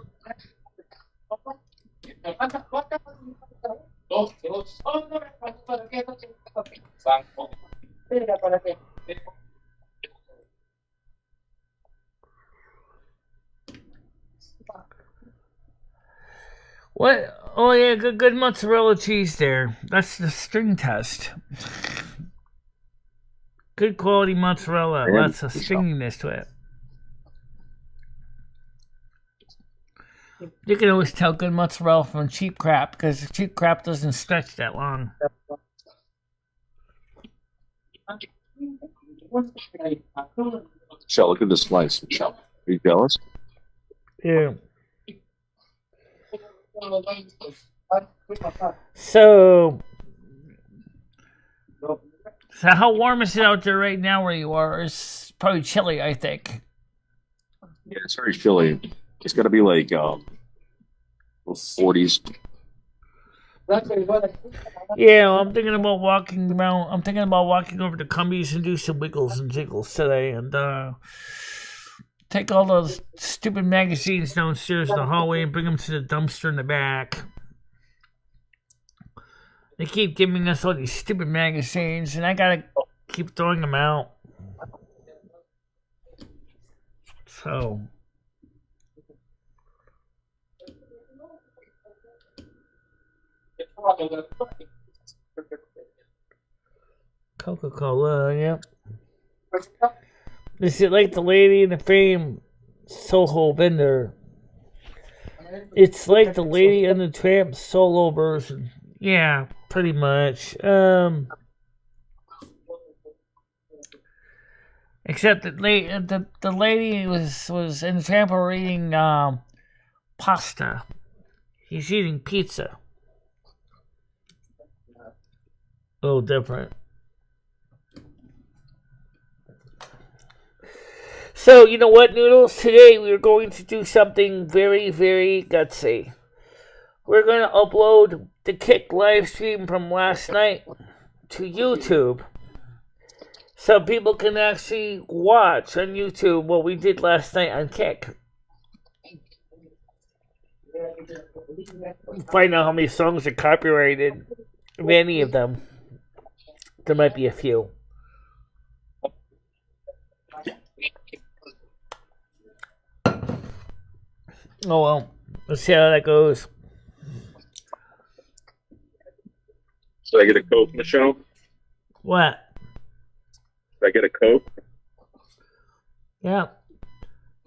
What? Oh yeah, good mozzarella cheese there. That's the string test. Good quality mozzarella. Lots of stringiness to it. You can always tell good mozzarella from cheap crap because cheap crap doesn't stretch that long. Michelle, look at this slice, Michelle. Are you jealous? Yeah. So how warm is it out there right now where you are? It's probably chilly, I think. Yeah, it's very chilly. It's got to be like 40s. Yeah, well, I'm thinking about walking around. I'm thinking about walking over to Cumbies and do some wiggles and jiggles today, and take all those stupid magazines downstairs in the hallway and bring them to the dumpster in the back. They keep giving us all these stupid magazines, and I gotta keep throwing them out. So. Coca-Cola, yep. Is it like the Lady in the Fame Soho vendor? It's like the Lady and the Tramp solo version. Yeah, pretty much. Except that the lady was in Tramp eating pasta. He's eating pizza. A little different. So, you know what, Noodles? Today we are going to do something very, very gutsy. We're going to upload the Kick live stream from last night to YouTube. So people can actually watch on YouTube what we did last night on Kick. Find out how many songs are copyrighted. If any of them. There might be a few. Oh well, let's see how that goes. Should I get a Coke, Michelle? What? Should I get a Coke? Yeah.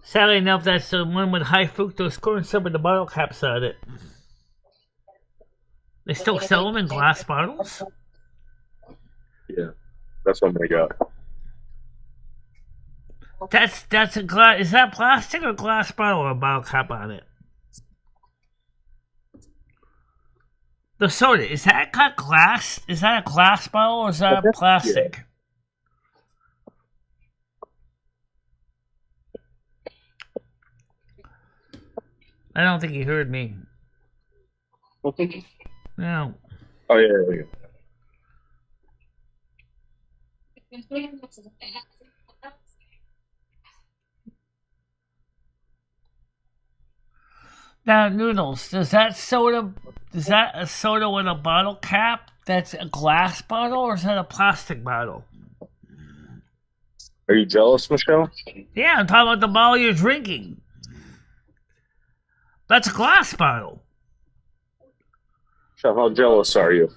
Sadly enough, that's the one with high fructose corn syrup with the bottle caps on it. They still sell them in glass bottles? Yeah, that's what I'm gonna go. That's a glass. Is that plastic or glass bottle or a bottle cap on it? The soda, is that got glass? Is that a glass bottle or is that plastic? I don't think you heard me. No. Oh yeah. Now, Noodles, is that a soda with a bottle cap that's a glass bottle or is that a plastic bottle? Are you jealous, Michelle? Yeah, I'm talking about the bottle you're drinking. That's a glass bottle. Michelle, how jealous are you?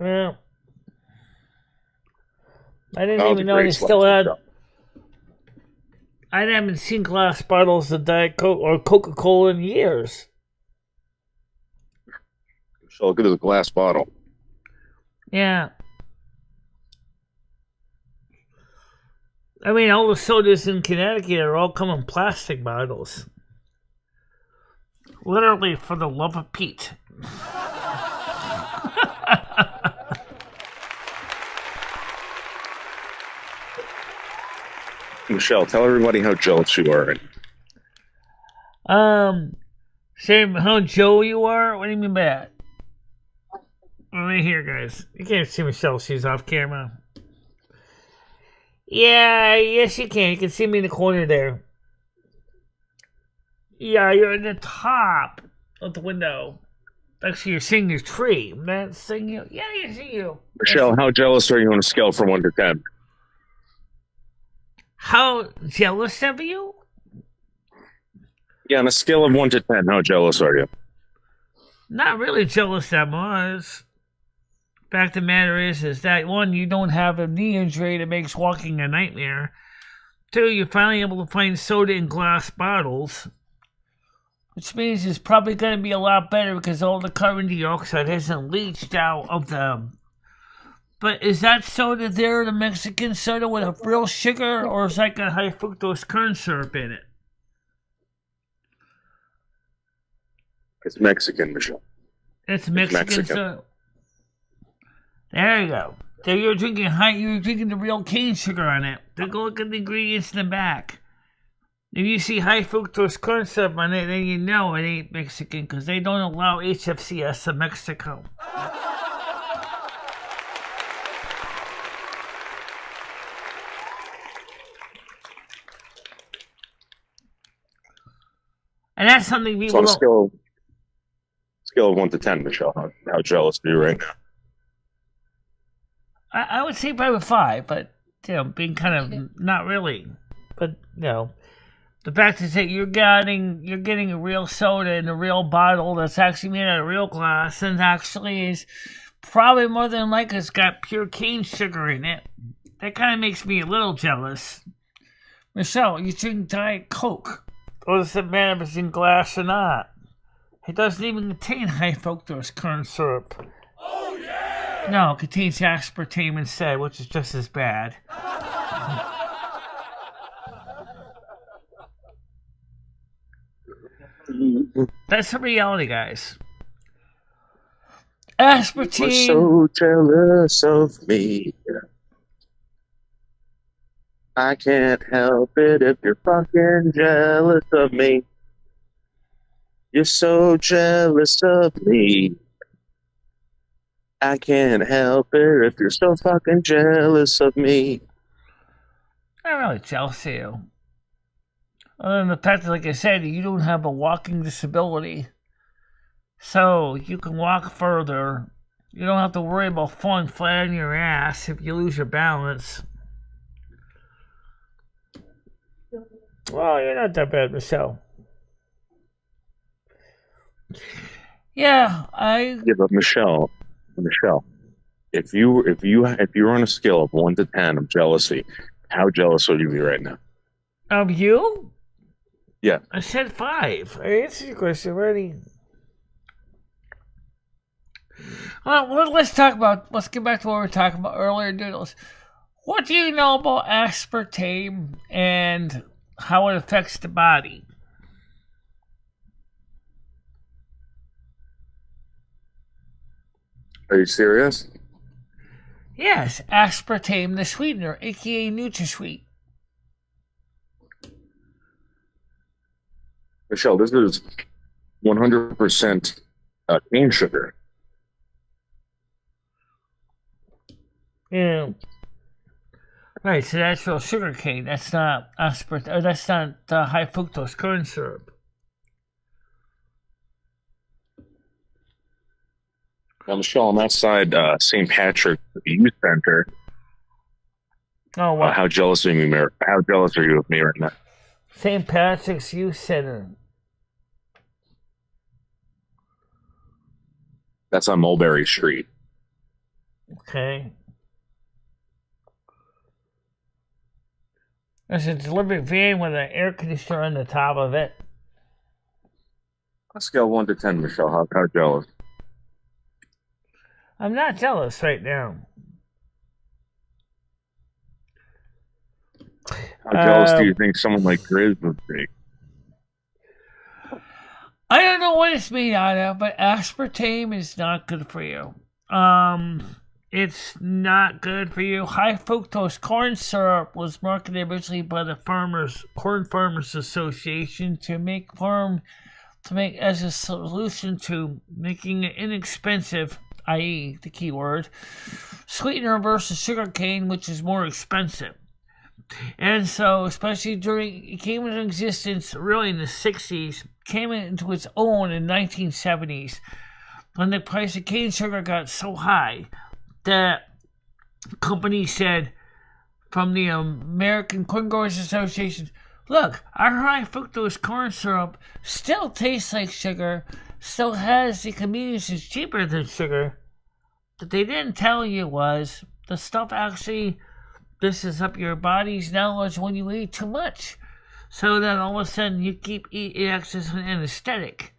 Well, I didn't even know they still had. I haven't seen glass bottles of Diet Coke or Coca-Cola in years. So look at the glass bottle. Yeah. I mean, all the sodas in Connecticut are all come in plastic bottles. Literally for the love of Pete. Michelle, tell everybody how jealous you are. Say how Joe you are? What do you mean by that? Right here, guys. You can't see Michelle. She's off camera. Yeah, yes you can. You can see me in the corner there. Yeah, you're in the top of the window. Actually, you're seeing your tree. I'm not seeing you. Yeah, you see you. Michelle, how jealous are you on a scale from 1 to 10? How jealous of you? Yeah, on a scale of 1 to 10, how jealous are you? Not really jealous that much. Fact of the matter is that one, you don't have a knee injury that makes walking a nightmare. Two, you're finally able to find soda in glass bottles, which means it's probably going to be a lot better because all the carbon dioxide hasn't leached out of them. But is that soda there, the Mexican soda, with a real sugar, or is that got high fructose corn syrup in it? It's Mexican, Michelle. It's Mexican soda. There you go. So you're drinking the real cane sugar on it. Then go look at the ingredients in the back. If you see high fructose corn syrup on it, then you know it ain't Mexican because they don't allow HFCS in Mexico. And that's something people don't... So on a scale of 1 to 10, Michelle, how jealous are you right now? I would say probably 5, but, being kind of not really. But, the fact is that you're getting a real soda in a real bottle that's actually made out of real glass and actually is probably more than likely it's got pure cane sugar in it. That kind of makes me a little jealous. Michelle, you drink Diet Coke. Or does it matter if it's in glass or not? It doesn't even contain high fructose corn syrup. Oh, yeah! No, it contains aspartame instead, which is just as bad. That's the reality, guys. Aspartame. You're so jealous of me. I can't help it if you're fucking jealous of me. You're so jealous of me. I can't help it if you're so fucking jealous of me. I'm not really jealous of you. Other than the fact that, like I said, you don't have a walking disability. So you can walk further. You don't have to worry about falling flat on your ass if you lose your balance. Well, you're not that bad, Michelle. Yeah, but Michelle, if you're on a scale of 1 to 10 of jealousy, how jealous would you be right now? Of you? Yeah. I said 5. I answered your question already. Well, let's get back to what we were talking about earlier, Doodles. What do you know about aspartame and how it affects the body? Are you serious? Yes, aspartame, the sweetener, aka NutraSweet. Michelle, this is 100% cane sugar. Yeah. Right, so that's real sugar cane. That's not aspartame. That's not high fructose corn syrup. Now, Michelle, I'm outside St. Patrick's Youth Center. Oh, wow. How jealous are you of me right now? St. Patrick's Youth Center. That's on Mulberry Street. Okay. There's a delivery van with an air conditioner on the top of it. On a scale of 1 to 10, Michelle, how jealous? I'm not jealous right now. How jealous do you think someone like Grizz would be? I don't know what it's made out of, but aspartame is not good for you. It's not good for you. High fructose corn syrup was marketed originally by the Corn Farmers Association to make as a solution to making it inexpensive, i.e., the key word, sweetener versus sugar cane, which is more expensive. And so, especially it came into existence really in the 60s, came into its own in 1970s, when the price of cane sugar got so high that company said from the American Corn Growers Association, look, our high fructose corn syrup still tastes like sugar, still has the convenience, it's cheaper than sugar. What they didn't tell you was the stuff actually messes up your body's knowledge when you eat too much. So then all of a sudden you keep eating excess an anesthetic.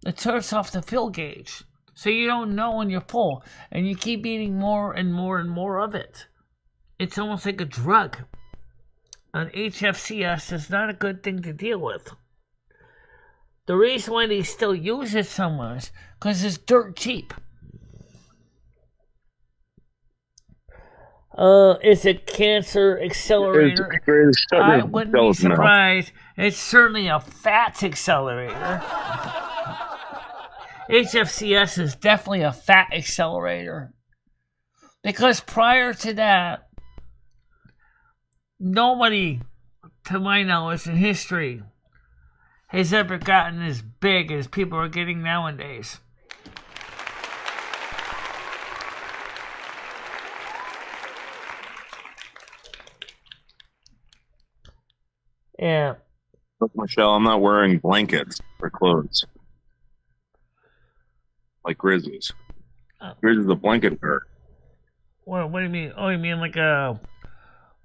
It turns off the fill gauge. So you don't know when you're full. And you keep eating more and more and more of it. It's almost like a drug. And HFCS is not a good thing to deal with. The reason why they still use it so much, because it's dirt cheap. It's a cancer accelerator. I wouldn't be surprised. It's certainly a fat accelerator. HFCS is definitely a fat accelerator. Because prior to that, nobody, to my knowledge in history, has ever gotten as big as people are getting nowadays. Yeah. Look, Michelle, I'm not wearing blankets or clothes like Grizz is. Grizz is a blanket wearer. What do you mean? Oh, you mean like a...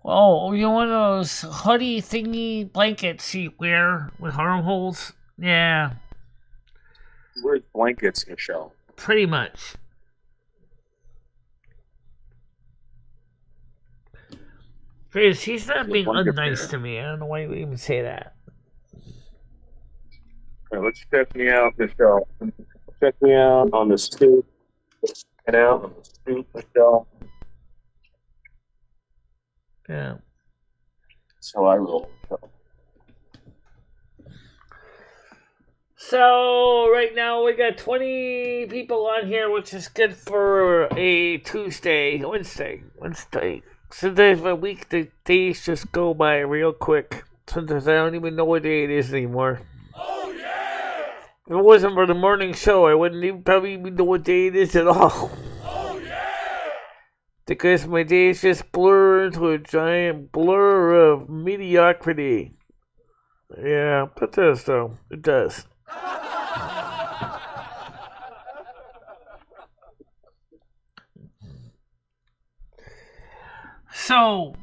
Oh, you know one of those hoodie thingy blankets you wear with armholes? Yeah. He wears blankets, Michelle. Pretty much. Chris, he's not being unnice to me. I don't know why you would even say that. All right, let's check me out, Michelle. Check me out on the stoop. Check out on the stoop, Michelle. Yeah. That's how I roll, Michelle. So, right now we got 20 people on here, which is good for a Wednesday. Sometimes my week, the days just go by real quick. Sometimes I don't even know what day it is anymore. Oh, yeah! If it wasn't for the morning show, I wouldn't probably even know what day it is at all. Oh, yeah! Because my days just blur into a giant blur of mediocrity. Yeah, it does though. It does. So,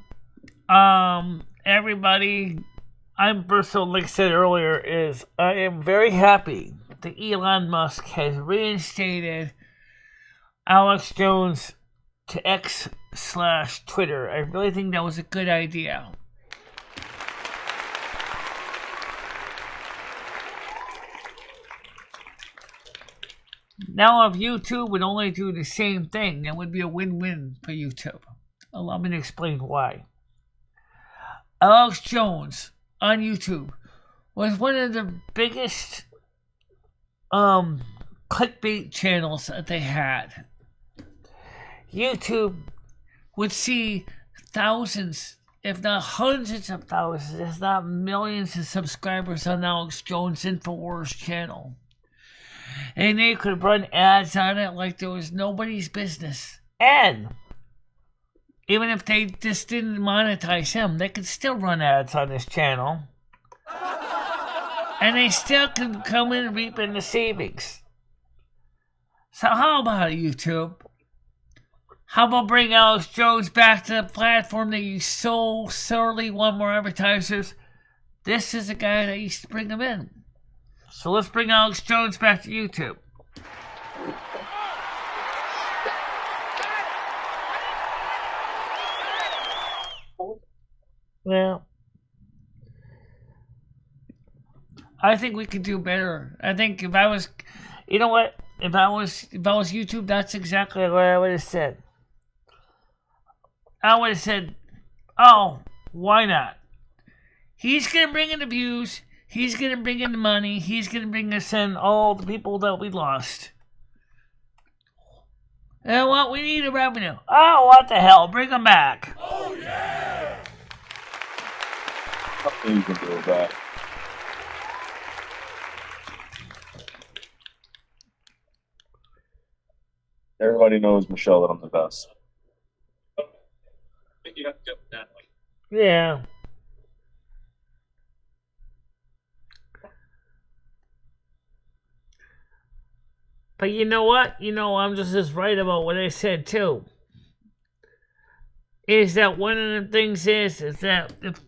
everybody, like I said earlier, I am very happy that Elon Musk has reinstated Alex Jones to X/Twitter. I really think that was a good idea. Now, if YouTube would only do the same thing, that would be a win-win for YouTube. Allow me to explain why. Alex Jones on YouTube was one of the biggest clickbait channels that they had. YouTube would see thousands, if not hundreds of thousands, if not millions of subscribers on Alex Jones' InfoWars channel. And they could run ads on it like there was nobody's business. And even if they just didn't monetize him, they could still run ads on this channel. And they still can come in and reap in the savings. So how about it, YouTube? How about bring Alex Jones back to the platform that you so sorely want more advertisers? This is a guy that used to bring them in. So let's bring Alex Jones back to YouTube. Well, I think we could do better. I think if I was, you know what? If I was YouTube, that's exactly what I would have said. I would have said, oh, why not? He's going to bring in the views. He's going to bring in the money. He's going to bring us in all the people that we lost. And what? We need a revenue. Oh, what the hell? Bring them back. Oh, yeah! Nothing you can do with that. Everybody knows, Michelle, that I'm the best. I think you have to get that. Yeah. But you know what? You know, I'm just as right about what I said, too. Is that one of the things is that if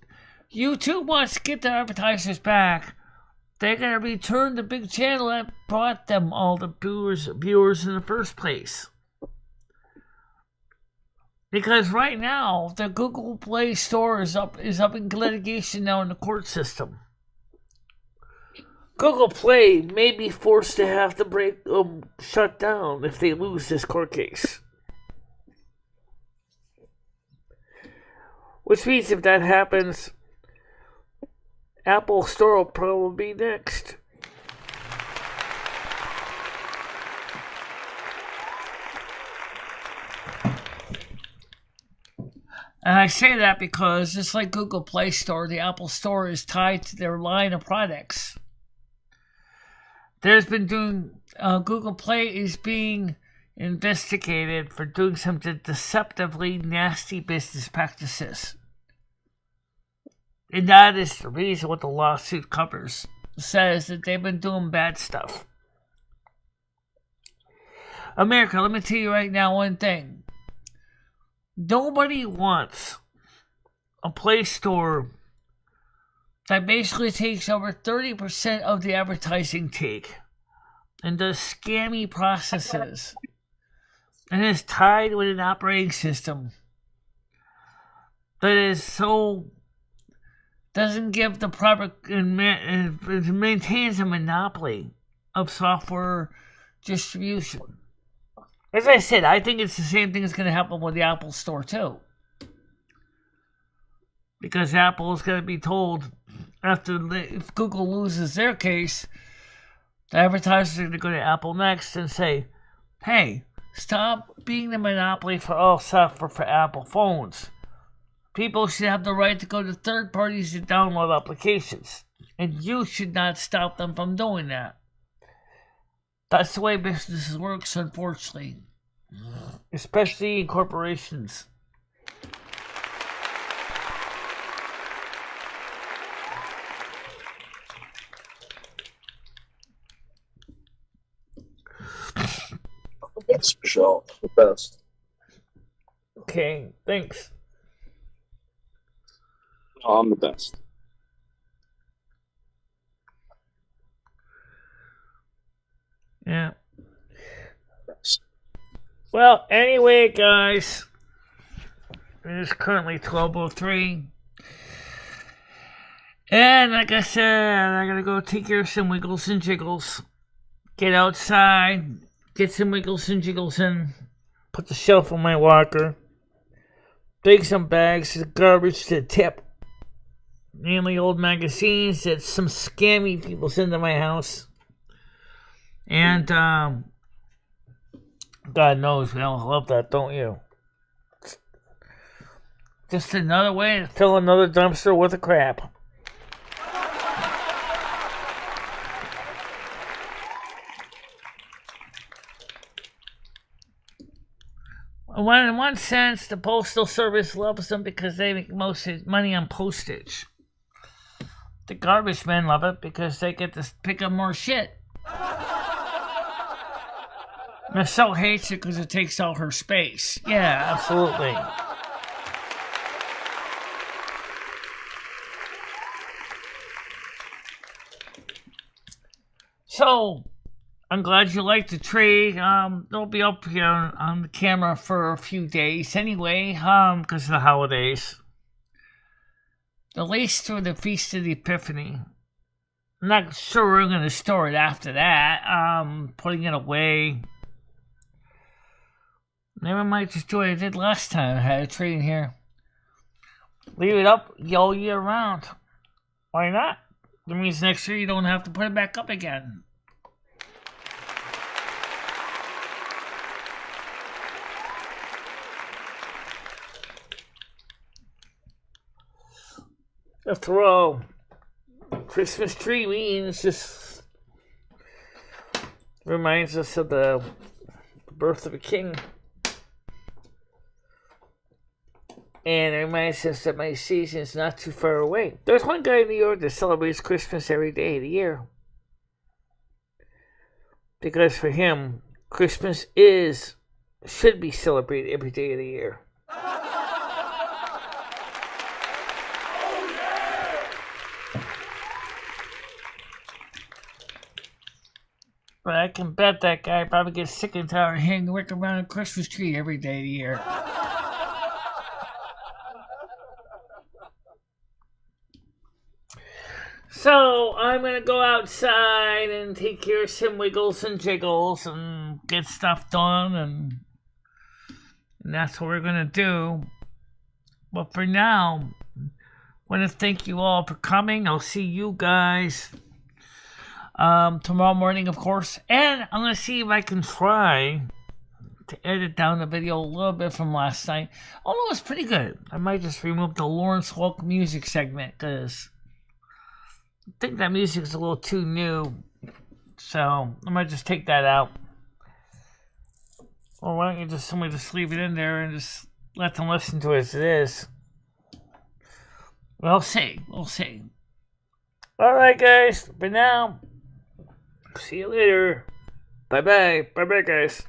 YouTube wants to get their advertisers back, they're going to return the big channel that brought them all the viewers in the first place. Because right now, the Google Play Store is up in litigation now in the court system. Google Play may be forced to have to shut down if they lose this court case. Which means if that happens, Apple Store will probably be next. And I say that because just like Google Play Store, the Apple Store is tied to their line of products. Google Play is being investigated for doing some deceptively nasty business practices. And that is the reason what the lawsuit covers. It says that they've been doing bad stuff. America, let me tell you right now one thing. Nobody wants a Play Store that basically takes over 30% of the advertising take and does scammy processes and is tied with an operating system that is so doesn't give the proper and maintains a monopoly of software distribution. As I said, I think it's the same thing that's going to happen with the Apple Store too. Because Apple is going to be told if Google loses their case, the advertisers are going to go to Apple next and say, hey, stop being the monopoly for all software for Apple phones. People should have the right to go to third parties to download applications. And you should not stop them from doing that. That's the way business works, unfortunately. Especially in corporations. That's Michelle, the best. Okay, thanks. Oh, I'm the best. Yeah. Well, anyway, guys, it is currently 12:03. And like I said, I gotta go take care of some wiggles and jiggles. Get outside, get some wiggles and jiggles in, put the shelf on my walker, take some bags of garbage to tip. Mainly old magazines that some scammy people send to my house. And, God knows we all love that, don't you? Just another way to fill another dumpster with a crap. In one sense, the Postal Service loves them because they make most of money on postage. The garbage men love it because they get to pick up more shit. Michelle hates it because it takes all her space. Yeah, absolutely. So, I'm glad you liked the tree. It'll be up here on the camera for a few days anyway, because of the holidays. At least through the Feast of the Epiphany. I'm not sure we're going to store it after that. Putting it away. Maybe I might just do what I did last time. I had a tree in here. Leave it up all year round. Why not? That means next year you don't have to put it back up again. After all, Christmas tree means just reminds us of the birth of a king. And it reminds us that my season is not too far away. There's one guy in New York that celebrates Christmas every day of the year. Because for him, Christmas should be celebrated every day of the year. But I can bet that guy probably gets sick and tired of hanging around a Christmas tree every day of the year. So, I'm going to go outside and take care of some wiggles and jiggles and get stuff done, and that's what we're going to do. But for now, I want to thank you all for coming. I'll see you guys tomorrow morning, of course. And I'm going to see if I can try to edit down the video a little bit from last night. Although it's pretty good. I might just remove the Lawrence Welk music segment because I think that music is a little too new. So I might just take that out. Or why don't you somebody just leave it in there and just let them listen to it as it is. We'll see. We'll see. Alright guys, for now, see you later. Bye-bye. Bye-bye guys.